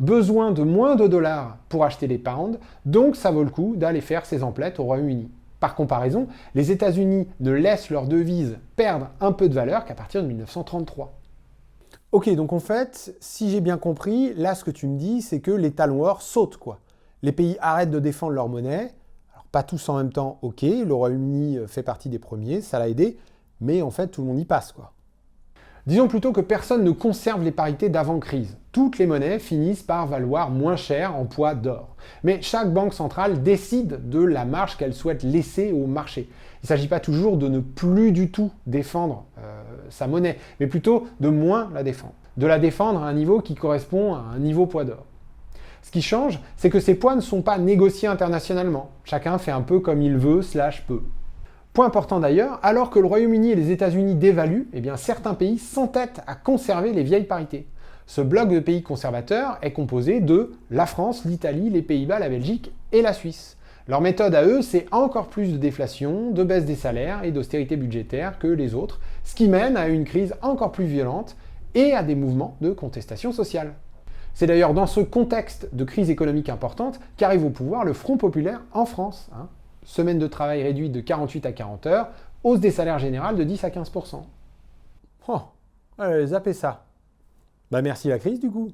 Besoin de moins de dollars pour acheter des pounds, donc ça vaut le coup d'aller faire ses emplettes au Royaume-Uni. Par comparaison, les États-Unis ne laissent leur devise perdre un peu de valeur qu'à partir de 1933. Ok, donc en fait, si j'ai bien compris, là ce que tu me dis, c'est que les talons or sautent, quoi. Les pays arrêtent de défendre leur monnaie, alors pas tous en même temps, ok, le Royaume-Uni fait partie des premiers, ça l'a aidé, mais en fait tout le monde y passe, quoi. Disons plutôt que personne ne conserve les parités d'avant-crise. Toutes les monnaies finissent par valoir moins cher en poids d'or. Mais chaque banque centrale décide de la marge qu'elle souhaite laisser au marché. Il ne s'agit pas toujours de ne plus du tout défendre sa monnaie, mais plutôt de moins la défendre. De la défendre à un niveau qui correspond à un niveau poids d'or. Ce qui change, c'est que ces poids ne sont pas négociés internationalement. Chacun fait un peu comme il veut / peut. Point important d'ailleurs, alors que le Royaume-Uni et les États-Unis dévaluent, eh bien certains pays s'entêtent à conserver les vieilles parités. Ce bloc de pays conservateurs est composé de la France, l'Italie, les Pays-Bas, la Belgique et la Suisse. Leur méthode à eux, c'est encore plus de déflation, de baisse des salaires et d'austérité budgétaire que les autres, ce qui mène à une crise encore plus violente et à des mouvements de contestation sociale. C'est d'ailleurs dans ce contexte de crise économique importante qu'arrive au pouvoir le Front populaire en France. Semaine de travail réduite de 48 à 40 heures, hausse des salaires générales de 10 à 15%. Oh, allez, zappez ça. Bah merci la crise du coup.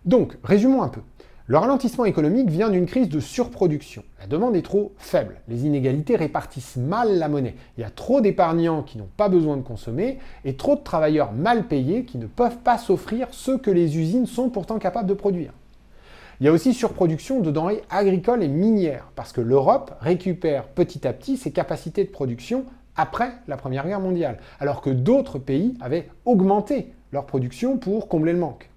Donc, résumons un peu. Le ralentissement économique vient d'une crise de surproduction. La demande est trop faible. Les inégalités répartissent mal la monnaie. Il y a trop d'épargnants qui n'ont pas besoin de consommer et trop de travailleurs mal payés qui ne peuvent pas s'offrir ce que les usines sont pourtant capables de produire. Il y a aussi surproduction de denrées agricoles et minières, parce que l'Europe récupère petit à petit ses capacités de production après la Première Guerre mondiale, alors que d'autres pays avaient augmenté leur production pour combler le manque.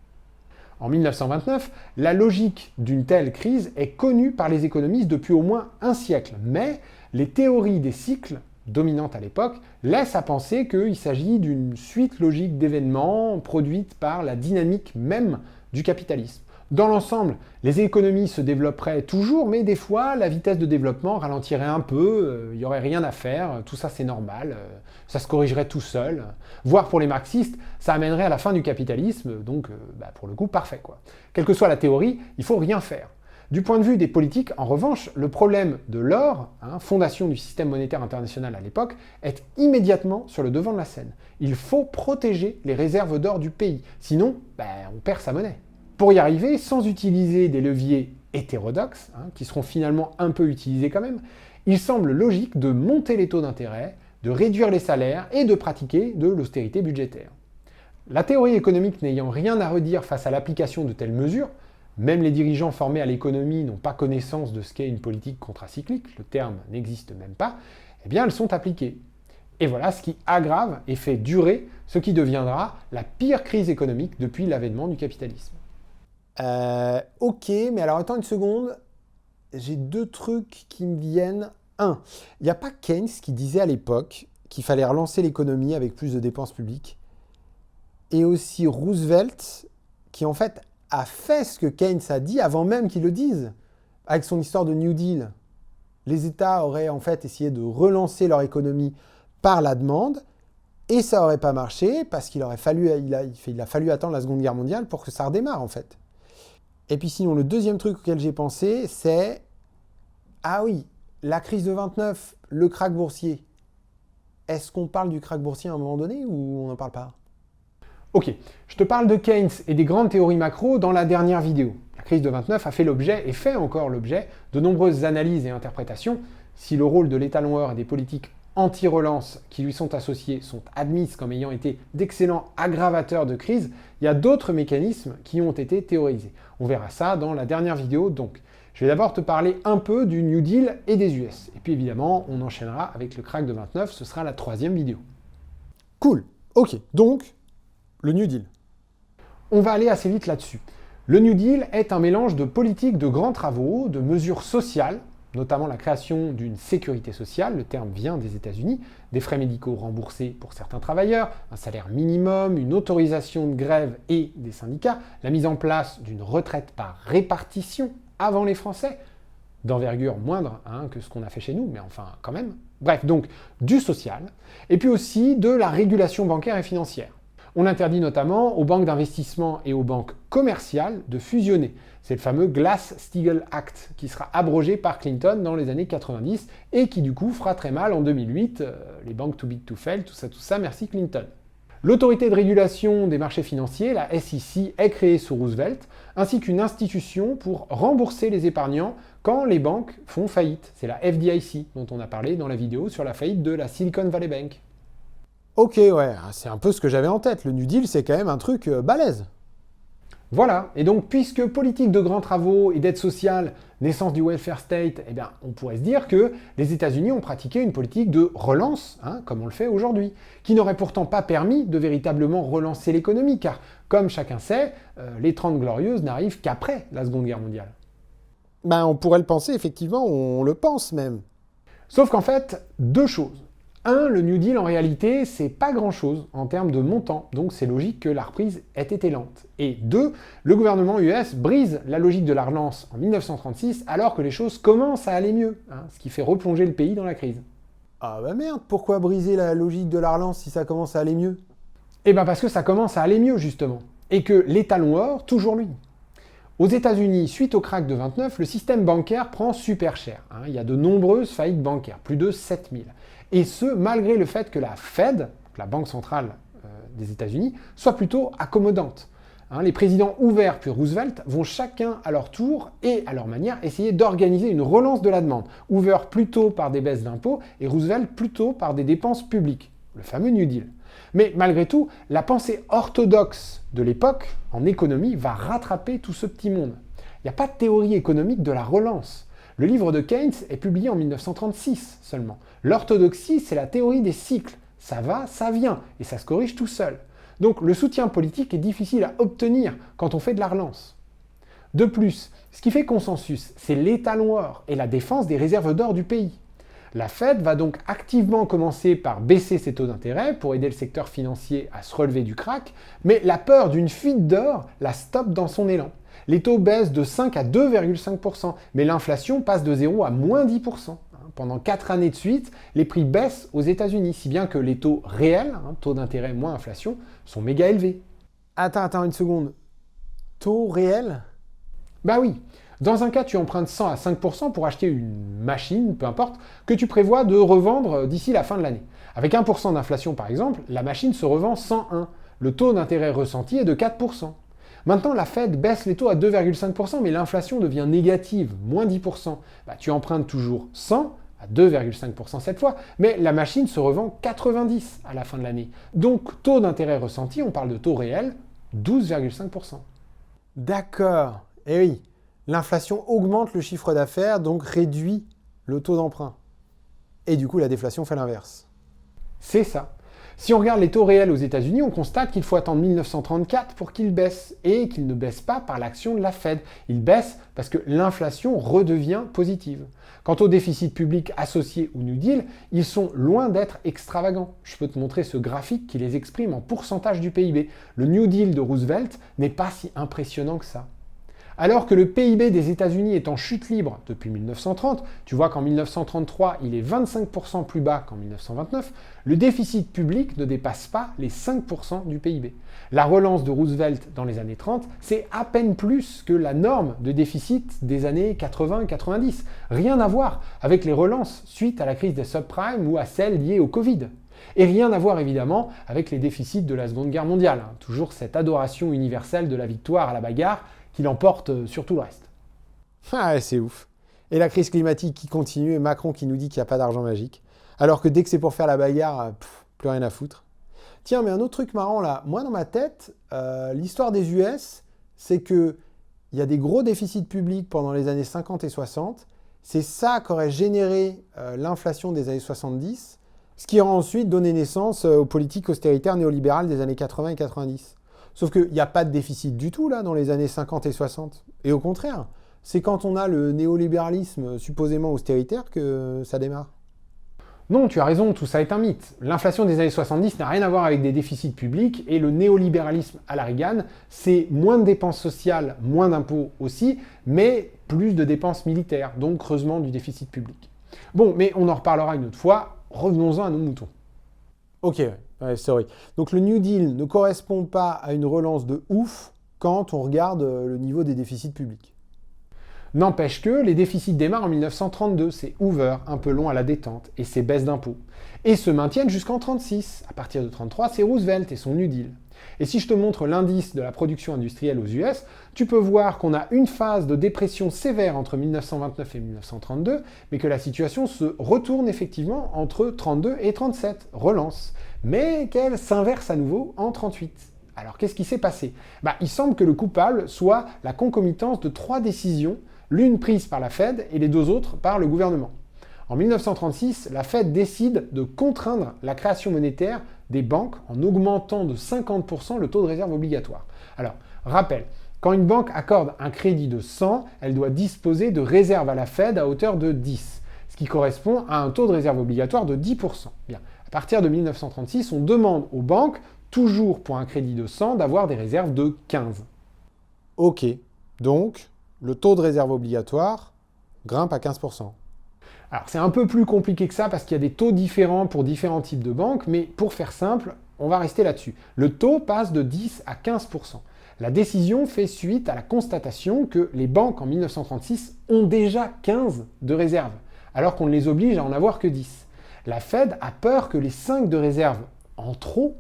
En 1929, la logique d'une telle crise est connue par les économistes depuis au moins un siècle, mais les théories des cycles, dominantes à l'époque, laissent à penser qu'il s'agit d'une suite logique d'événements produite par la dynamique même du capitalisme. Dans l'ensemble, les économies se développeraient toujours, mais des fois, la vitesse de développement ralentirait un peu, il n'y aurait rien à faire, tout ça c'est normal, ça se corrigerait tout seul. Voire pour les marxistes, ça amènerait à la fin du capitalisme, donc pour le coup, parfait quoi. Quelle que soit la théorie, il faut rien faire. Du point de vue des politiques, en revanche, le problème de l'or, fondation du système monétaire international à l'époque, est immédiatement sur le devant de la scène. Il faut protéger les réserves d'or du pays, sinon on perd sa monnaie. Pour y arriver, sans utiliser des leviers hétérodoxes, qui seront finalement un peu utilisés quand même, il semble logique de monter les taux d'intérêt, de réduire les salaires et de pratiquer de l'austérité budgétaire. La théorie économique n'ayant rien à redire face à l'application de telles mesures, même les dirigeants formés à l'économie n'ont pas connaissance de ce qu'est une politique contracyclique, le terme n'existe même pas, eh bien elles sont appliquées. Et voilà ce qui aggrave et fait durer ce qui deviendra la pire crise économique depuis l'avènement du capitalisme. Ok, mais alors attends une seconde, j'ai deux trucs qui me viennent. Un, il n'y a pas Keynes qui disait à l'époque qu'il fallait relancer l'économie avec plus de dépenses publiques, et aussi Roosevelt qui en fait a fait ce que Keynes a dit avant même qu'il le dise, avec son histoire de New Deal. Les États auraient en fait essayé de relancer leur économie par la demande, et ça n'aurait pas marché parce qu'il a fallu attendre la Seconde Guerre mondiale pour que ça redémarre en fait. Et puis sinon, le deuxième truc auquel j'ai pensé, c'est... Ah oui, la crise de 29, le krach boursier. Est-ce qu'on parle du krach boursier à un moment donné ou on n'en parle pas ? Ok, je te parle de Keynes et des grandes théories macro dans la dernière vidéo. La crise de 29 a fait l'objet, et fait encore l'objet, de nombreuses analyses et interprétations. Si le rôle de l'étalon-or et des politiques anti-relance qui lui sont associées sont admises comme ayant été d'excellents aggravateurs de crise, il y a d'autres mécanismes qui ont été théorisés. On verra ça dans la dernière vidéo donc. Je vais d'abord te parler un peu du New Deal et des US. Et puis évidemment, on enchaînera avec le krach de 29, ce sera la troisième vidéo. Cool, ok, donc, le New Deal. On va aller assez vite là-dessus. Le New Deal est un mélange de politiques de grands travaux, de mesures sociales, notamment la création d'une sécurité sociale, le terme vient des États-Unis, des frais médicaux remboursés pour certains travailleurs, un salaire minimum, une autorisation de grève et des syndicats, la mise en place d'une retraite par répartition avant les Français, d'envergure moindre que ce qu'on a fait chez nous, mais enfin quand même. Bref, donc du social, et puis aussi de la régulation bancaire et financière. On interdit notamment aux banques d'investissement et aux banques commerciales de fusionner. C'est le fameux Glass-Steagall Act qui sera abrogé par Clinton dans les années 90 et qui du coup fera très mal en 2008, les banques too big to fail, tout ça, merci Clinton. L'autorité de régulation des marchés financiers, la SEC, est créée sous Roosevelt, ainsi qu'une institution pour rembourser les épargnants quand les banques font faillite. C'est la FDIC dont on a parlé dans la vidéo sur la faillite de la Silicon Valley Bank. Ok, ouais, c'est un peu ce que j'avais en tête. Le New Deal, c'est quand même un truc balèze. Voilà, et donc puisque politique de grands travaux et d'aide sociale, naissance du welfare state, eh bien, on pourrait se dire que les États-Unis ont pratiqué une politique de relance, comme on le fait aujourd'hui, qui n'aurait pourtant pas permis de véritablement relancer l'économie, car comme chacun sait, les 30 glorieuses n'arrivent qu'après la Seconde Guerre mondiale. On pourrait le penser, effectivement, on le pense même. Sauf qu'en fait, deux choses. Un, le New Deal en réalité, c'est pas grand-chose en termes de montant, donc c'est logique que la reprise ait été lente. Et deux, le gouvernement US brise la logique de la relance en 1936 alors que les choses commencent à aller mieux, ce qui fait replonger le pays dans la crise. Ah bah merde, pourquoi briser la logique de la relance si ça commence à aller mieux? Eh bien parce que ça commence à aller mieux justement, et que l'étalon or, toujours lui. Aux États-Unis, suite au krach de 29, le système bancaire prend super cher. Il y a de nombreuses faillites bancaires, plus de 7000. Et ce, malgré le fait que la Fed, la Banque centrale des États-Unis, soit plutôt accommodante. Les présidents Hoover puis Roosevelt vont chacun à leur tour et à leur manière essayer d'organiser une relance de la demande. Hoover plutôt par des baisses d'impôts et Roosevelt plutôt par des dépenses publiques, le fameux New Deal. Mais malgré tout, la pensée orthodoxe de l'époque, en économie, va rattraper tout ce petit monde. Il n'y a pas de théorie économique de la relance. Le livre de Keynes est publié en 1936 seulement. L'orthodoxie, c'est la théorie des cycles. Ça va, ça vient, et ça se corrige tout seul. Donc le soutien politique est difficile à obtenir quand on fait de la relance. De plus, ce qui fait consensus, c'est l'étalon or et la défense des réserves d'or du pays. La Fed va donc activement commencer par baisser ses taux d'intérêt pour aider le secteur financier à se relever du krach, mais la peur d'une fuite d'or la stoppe dans son élan. Les taux baissent de 5 à 2,5%, mais l'inflation passe de 0 à moins 10%. Pendant 4 années de suite, les prix baissent aux États-Unis, si bien que les taux réels, taux d'intérêt moins inflation, sont méga élevés. Attends une seconde. Taux réel? Bah oui. Dans un cas, tu empruntes 100 à 5% pour acheter une machine, peu importe, que tu prévois de revendre d'ici la fin de l'année. Avec 1% d'inflation par exemple, la machine se revend 101. Le taux d'intérêt ressenti est de 4%. Maintenant, la Fed baisse les taux à 2,5%, mais l'inflation devient négative, moins 10%. Tu empruntes toujours 100 à 2,5% cette fois, mais la machine se revend 90 à la fin de l'année. Donc, taux d'intérêt ressenti, on parle de taux réel, 12,5%. D'accord. Eh oui. L'inflation augmente le chiffre d'affaires, donc réduit le taux d'emprunt. Et du coup, la déflation fait l'inverse. C'est ça. Si on regarde les taux réels aux États-Unis, on constate qu'il faut attendre 1934 pour qu'ils baissent, et qu'ils ne baissent pas par l'action de la Fed. Ils baissent parce que l'inflation redevient positive. Quant au déficit public associé au New Deal, ils sont loin d'être extravagants. Je peux te montrer ce graphique qui les exprime en pourcentage du PIB. Le New Deal de Roosevelt n'est pas si impressionnant que ça. Alors que le PIB des États-Unis est en chute libre depuis 1930, tu vois qu'en 1933, il est 25% plus bas qu'en 1929, le déficit public ne dépasse pas les 5% du PIB. La relance de Roosevelt dans les années 30, c'est à peine plus que la norme de déficit des années 80-90. Rien à voir avec les relances suite à la crise des subprimes ou à celles liées au Covid. Et rien à voir évidemment avec les déficits de la Seconde Guerre mondiale. Toujours cette adoration universelle de la victoire à la bagarre qui l'emporte sur tout le reste. Ah, c'est ouf. Et la crise climatique qui continue et Macron qui nous dit qu'il n'y a pas d'argent magique. Alors que dès que c'est pour faire la bagarre, plus rien à foutre. Tiens, mais un autre truc marrant là. Moi, dans ma tête, l'histoire des US, c'est qu'il y a des gros déficits publics pendant les années 50 et 60. C'est ça qu'aurait généré l'inflation des années 70, ce qui aurait ensuite donné naissance aux politiques austéritaires néolibérales des années 80 et 90. Sauf qu'il n'y a pas de déficit du tout là dans les années 50 et 60. Et au contraire, c'est quand on a le néolibéralisme supposément austéritaire que ça démarre. Non, tu as raison, tout ça est un mythe. L'inflation des années 70 n'a rien à voir avec des déficits publics et le néolibéralisme à la Reagan, c'est moins de dépenses sociales, moins d'impôts aussi, mais plus de dépenses militaires, donc creusement du déficit public. Bon, mais on en reparlera une autre fois, revenons-en à nos moutons. Ok, sorry. Donc le New Deal ne correspond pas à une relance de ouf quand on regarde le niveau des déficits publics. N'empêche que les déficits démarrent en 1932, c'est Hoover, un peu long à la détente, et ses baisses d'impôts. Et se maintiennent jusqu'en 1936. À partir de 1933, c'est Roosevelt et son New Deal. Et si je te montre l'indice de la production industrielle aux US, tu peux voir qu'on a une phase de dépression sévère entre 1929 et 1932, mais que la situation se retourne effectivement entre 1932 et 1937, relance, mais qu'elle s'inverse à nouveau en 1938. Alors qu'est-ce qui s'est passé ? Il semble que le coupable soit la concomitance de 3 décisions, l'une prise par la Fed et les 2 autres par le gouvernement. En 1936, la Fed décide de contraindre la création monétaire des banques en augmentant de 50% le taux de réserve obligatoire. Alors, rappel, quand une banque accorde un crédit de 100, elle doit disposer de réserves à la Fed à hauteur de 10. Ce qui correspond à un taux de réserve obligatoire de 10%. Bien. À partir de 1936, on demande aux banques, toujours pour un crédit de 100, d'avoir des réserves de 15. Ok, donc le taux de réserve obligatoire grimpe à 15%. Alors c'est un peu plus compliqué que ça parce qu'il y a des taux différents pour différents types de banques, mais pour faire simple, on va rester là-dessus. Le taux passe de 10 à 15%. La décision fait suite à la constatation que les banques en 1936 ont déjà 15 de réserve, alors qu'on les oblige à en avoir que 10. La Fed a peur que les 5 de réserve en trop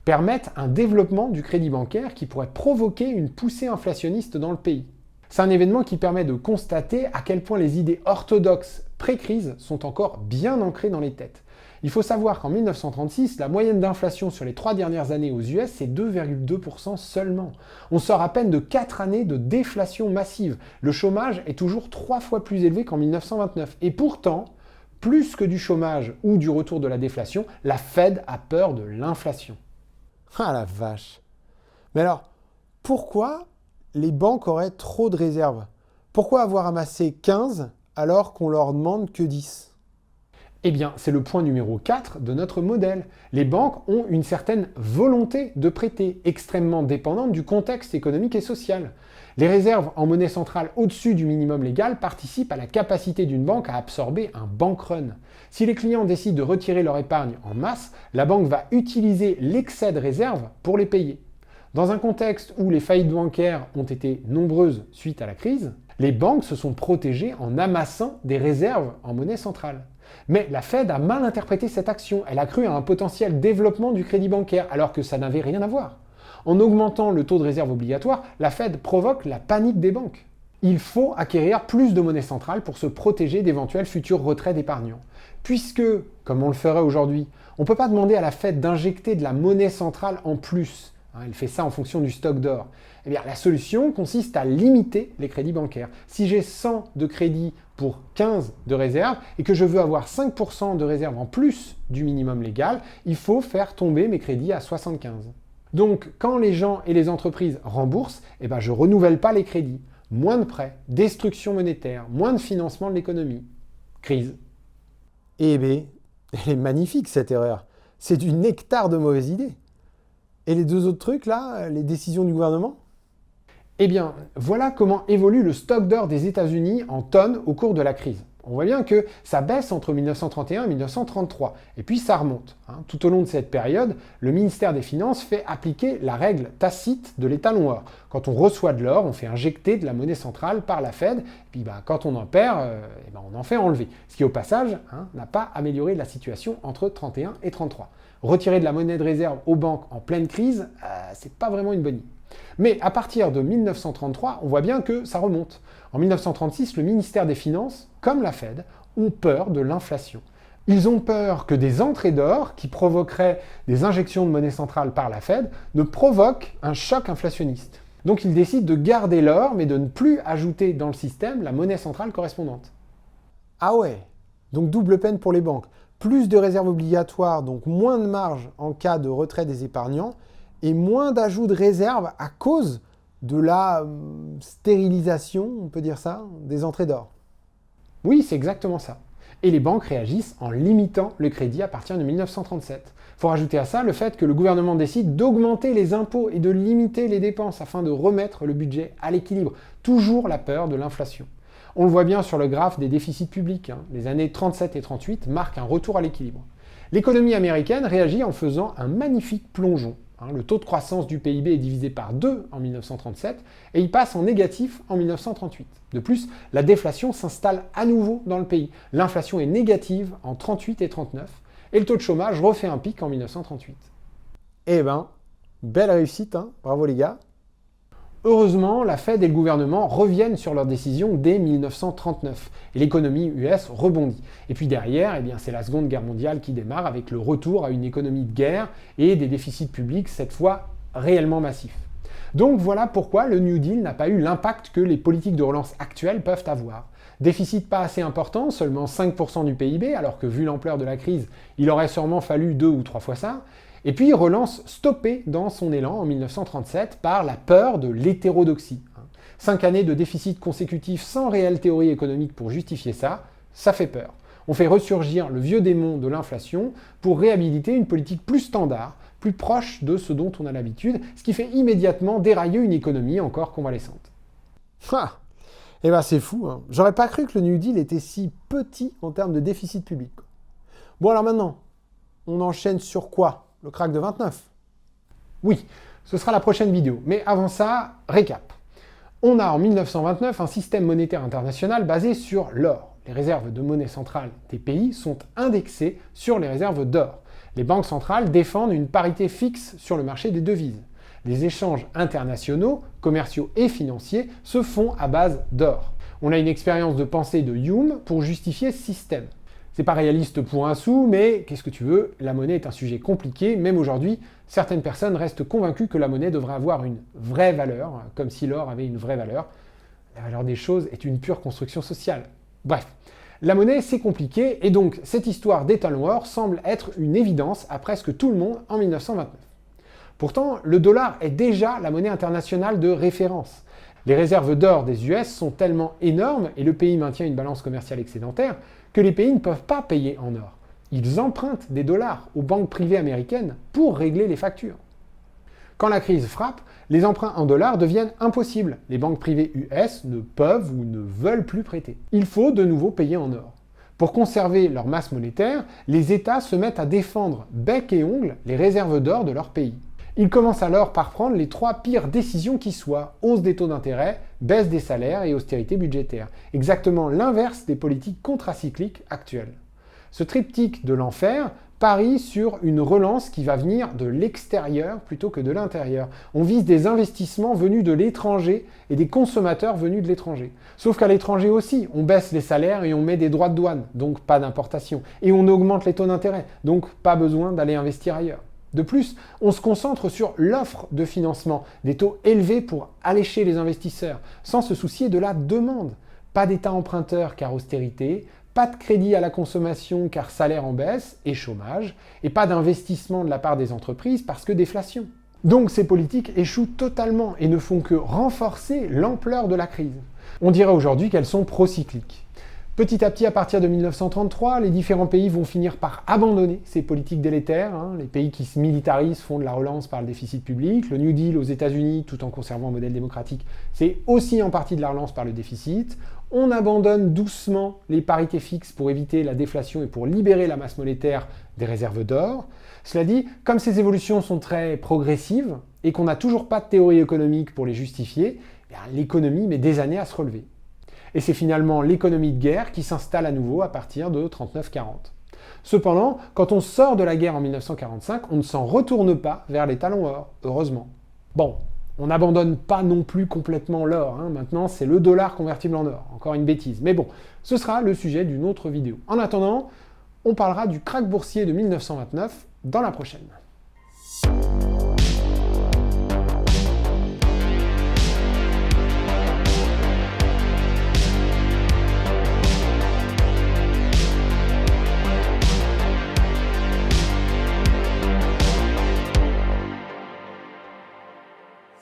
permettent un développement du crédit bancaire qui pourrait provoquer une poussée inflationniste dans le pays. C'est un événement qui permet de constater à quel point les idées orthodoxes pré-crise sont encore bien ancrées dans les têtes. Il faut savoir qu'en 1936, la moyenne d'inflation sur les 3 dernières années aux US, c'est 2,2% seulement. On sort à peine de 4 années de déflation massive. Le chômage est toujours 3 fois plus élevé qu'en 1929. Et pourtant, plus que du chômage ou du retour de la déflation, la Fed a peur de l'inflation. Ah la vache. Mais alors, pourquoi les banques auraient trop de réserves? Pourquoi avoir amassé 15 alors qu'on leur demande que 10? Eh bien, c'est le point numéro 4 de notre modèle. Les banques ont une certaine volonté de prêter, extrêmement dépendante du contexte économique et social. Les réserves en monnaie centrale au-dessus du minimum légal participent à la capacité d'une banque à absorber un bank run. Si les clients décident de retirer leur épargne en masse, la banque va utiliser l'excès de réserves pour les payer. Dans un contexte où les faillites bancaires ont été nombreuses suite à la crise, les banques se sont protégées en amassant des réserves en monnaie centrale. Mais la Fed a mal interprété cette action. Elle a cru à un potentiel développement du crédit bancaire, alors que ça n'avait rien à voir. En augmentant le taux de réserve obligatoire, la Fed provoque la panique des banques. Il faut acquérir plus de monnaie centrale pour se protéger d'éventuels futurs retraits d'épargnants. Puisque, comme on le ferait aujourd'hui, on ne peut pas demander à la Fed d'injecter de la monnaie centrale en plus. Elle fait ça en fonction du stock d'or. Eh bien, la solution consiste à limiter les crédits bancaires. Si j'ai 100 de crédit pour 15 de réserve et que je veux avoir 5% de réserve en plus du minimum légal, il faut faire tomber mes crédits à 75. Donc, quand les gens et les entreprises remboursent, eh ben, je ne renouvelle pas les crédits. Moins de prêts, destruction monétaire, moins de financement de l'économie. Crise. Eh bien, elle est magnifique cette erreur. C'est du nectar de mauvaises idées. Et les deux autres trucs là, les décisions du gouvernement? Eh bien, voilà comment évolue le stock d'or des États-Unis en tonnes au cours de la crise. On voit bien que ça baisse entre 1931 et 1933, et puis ça remonte. Tout au long de cette période, le ministère des Finances fait appliquer la règle tacite de l'étalon or. Quand on reçoit de l'or, on fait injecter de la monnaie centrale par la Fed, et puis quand on en perd, on en fait enlever. Ce qui, au passage, n'a pas amélioré la situation entre 31 et 33. Retirer de la monnaie de réserve aux banques en pleine crise, c'est pas vraiment une bonne idée. Mais à partir de 1933, on voit bien que ça remonte. En 1936, le ministère des Finances, comme la Fed, ont peur de l'inflation. Ils ont peur que des entrées d'or, qui provoqueraient des injections de monnaie centrale par la Fed, ne provoquent un choc inflationniste. Donc ils décident de garder l'or, mais de ne plus ajouter dans le système la monnaie centrale correspondante. Ah ouais, donc double peine pour les banques. Plus de réserves obligatoires, donc moins de marge en cas de retrait des épargnants, et moins d'ajout de réserves à cause de la stérilisation, on peut dire ça, des entrées d'or. Oui, c'est exactement ça. Et les banques réagissent en limitant le crédit à partir de 1937. Il faut rajouter à ça le fait que le gouvernement décide d'augmenter les impôts et de limiter les dépenses afin de remettre le budget à l'équilibre. Toujours la peur de l'inflation. On le voit bien sur le graphe des déficits publics. Les années 37 et 38 marquent un retour à l'équilibre. L'économie américaine réagit en faisant un magnifique plongeon. Le taux de croissance du PIB est divisé par 2 en 1937 et il passe en négatif en 1938. De plus, la déflation s'installe à nouveau dans le pays. L'inflation est négative en 38 et 39 et le taux de chômage refait un pic en 1938. Eh ben, belle réussite, bravo les gars. Heureusement, la Fed et le gouvernement reviennent sur leurs décisions dès 1939 et l'économie US rebondit. Et puis derrière, c'est la Seconde Guerre mondiale qui démarre avec le retour à une économie de guerre et des déficits publics cette fois réellement massifs. Donc voilà pourquoi le New Deal n'a pas eu l'impact que les politiques de relance actuelles peuvent avoir. Déficit pas assez important, seulement 5% du PIB, alors que vu l'ampleur de la crise, il aurait sûrement fallu 2 ou 3 fois ça. Et puis relance stoppée dans son élan en 1937 par la peur de l'hétérodoxie. 5 années de déficit consécutif sans réelle théorie économique pour justifier ça, ça fait peur. On fait ressurgir le vieux démon de l'inflation pour réhabiliter une politique plus standard, plus proche de ce dont on a l'habitude, ce qui fait immédiatement dérailler une économie encore convalescente. Ah, eh ben c'est fou, hein. J'aurais pas cru que le New Deal était si petit en termes de déficit public. Bon alors maintenant, on enchaîne sur quoi? Le crack de 29? Oui, ce sera la prochaine vidéo, mais avant ça, récap. On a en 1929 un système monétaire international basé sur l'or. Les réserves de monnaie centrale des pays sont indexées sur les réserves d'or. Les banques centrales défendent une parité fixe sur le marché des devises. Les échanges internationaux, commerciaux et financiers se font à base d'or. On a une expérience de pensée de Hume pour justifier ce système. C'est pas réaliste pour un sou, mais qu'est-ce que tu veux, la monnaie est un sujet compliqué, même aujourd'hui, certaines personnes restent convaincues que la monnaie devrait avoir une vraie valeur, comme si l'or avait une vraie valeur. La valeur des choses est une pure construction sociale. Bref, la monnaie c'est compliqué, et donc cette histoire d'étalon-or semble être une évidence à presque tout le monde en 1929. Pourtant, le dollar est déjà la monnaie internationale de référence. Les réserves d'or des US sont tellement énormes, et le pays maintient une balance commerciale excédentaire, que les pays ne peuvent pas payer en or. Ils empruntent des dollars aux banques privées américaines pour régler les factures. Quand la crise frappe, les emprunts en dollars deviennent impossibles. Les banques privées US ne peuvent ou ne veulent plus prêter. Il faut de nouveau payer en or. Pour conserver leur masse monétaire, les États se mettent à défendre bec et ongle les réserves d'or de leur pays. Ils commencent alors par prendre les 3 pires décisions qui soient: hausse des taux d'intérêt, baisse des salaires et austérité budgétaire. Exactement l'inverse des politiques contracycliques actuelles. Ce triptyque de l'enfer parie sur une relance qui va venir de l'extérieur plutôt que de l'intérieur. On vise des investissements venus de l'étranger et des consommateurs venus de l'étranger. Sauf qu'à l'étranger aussi, on baisse les salaires et on met des droits de douane, donc pas d'importation. Et on augmente les taux d'intérêt, donc pas besoin d'aller investir ailleurs. De plus, on se concentre sur l'offre de financement, des taux élevés pour allécher les investisseurs, sans se soucier de la demande. Pas d'État emprunteur car austérité, pas de crédit à la consommation car salaire en baisse et chômage, et pas d'investissement de la part des entreprises parce que déflation. Donc ces politiques échouent totalement et ne font que renforcer l'ampleur de la crise. On dirait aujourd'hui qu'elles sont procycliques. Petit à petit, à partir de 1933, les différents pays vont finir par abandonner ces politiques délétères. Les pays qui se militarisent font de la relance par le déficit public. Le New Deal aux États-Unis, tout en conservant un modèle démocratique, c'est aussi en partie de la relance par le déficit. On abandonne doucement les parités fixes pour éviter la déflation et pour libérer la masse monétaire des réserves d'or. Cela dit, comme ces évolutions sont très progressives et qu'on n'a toujours pas de théorie économique pour les justifier, l'économie met des années à se relever. Et c'est finalement l'économie de guerre qui s'installe à nouveau à partir de 39-40. Cependant, quand on sort de la guerre en 1945, on ne s'en retourne pas vers les talons or, heureusement. Bon, on n'abandonne pas non plus complètement l'or, maintenant c'est le dollar convertible en or, encore une bêtise. Mais bon, ce sera le sujet d'une autre vidéo. En attendant, on parlera du krach boursier de 1929 dans la prochaine.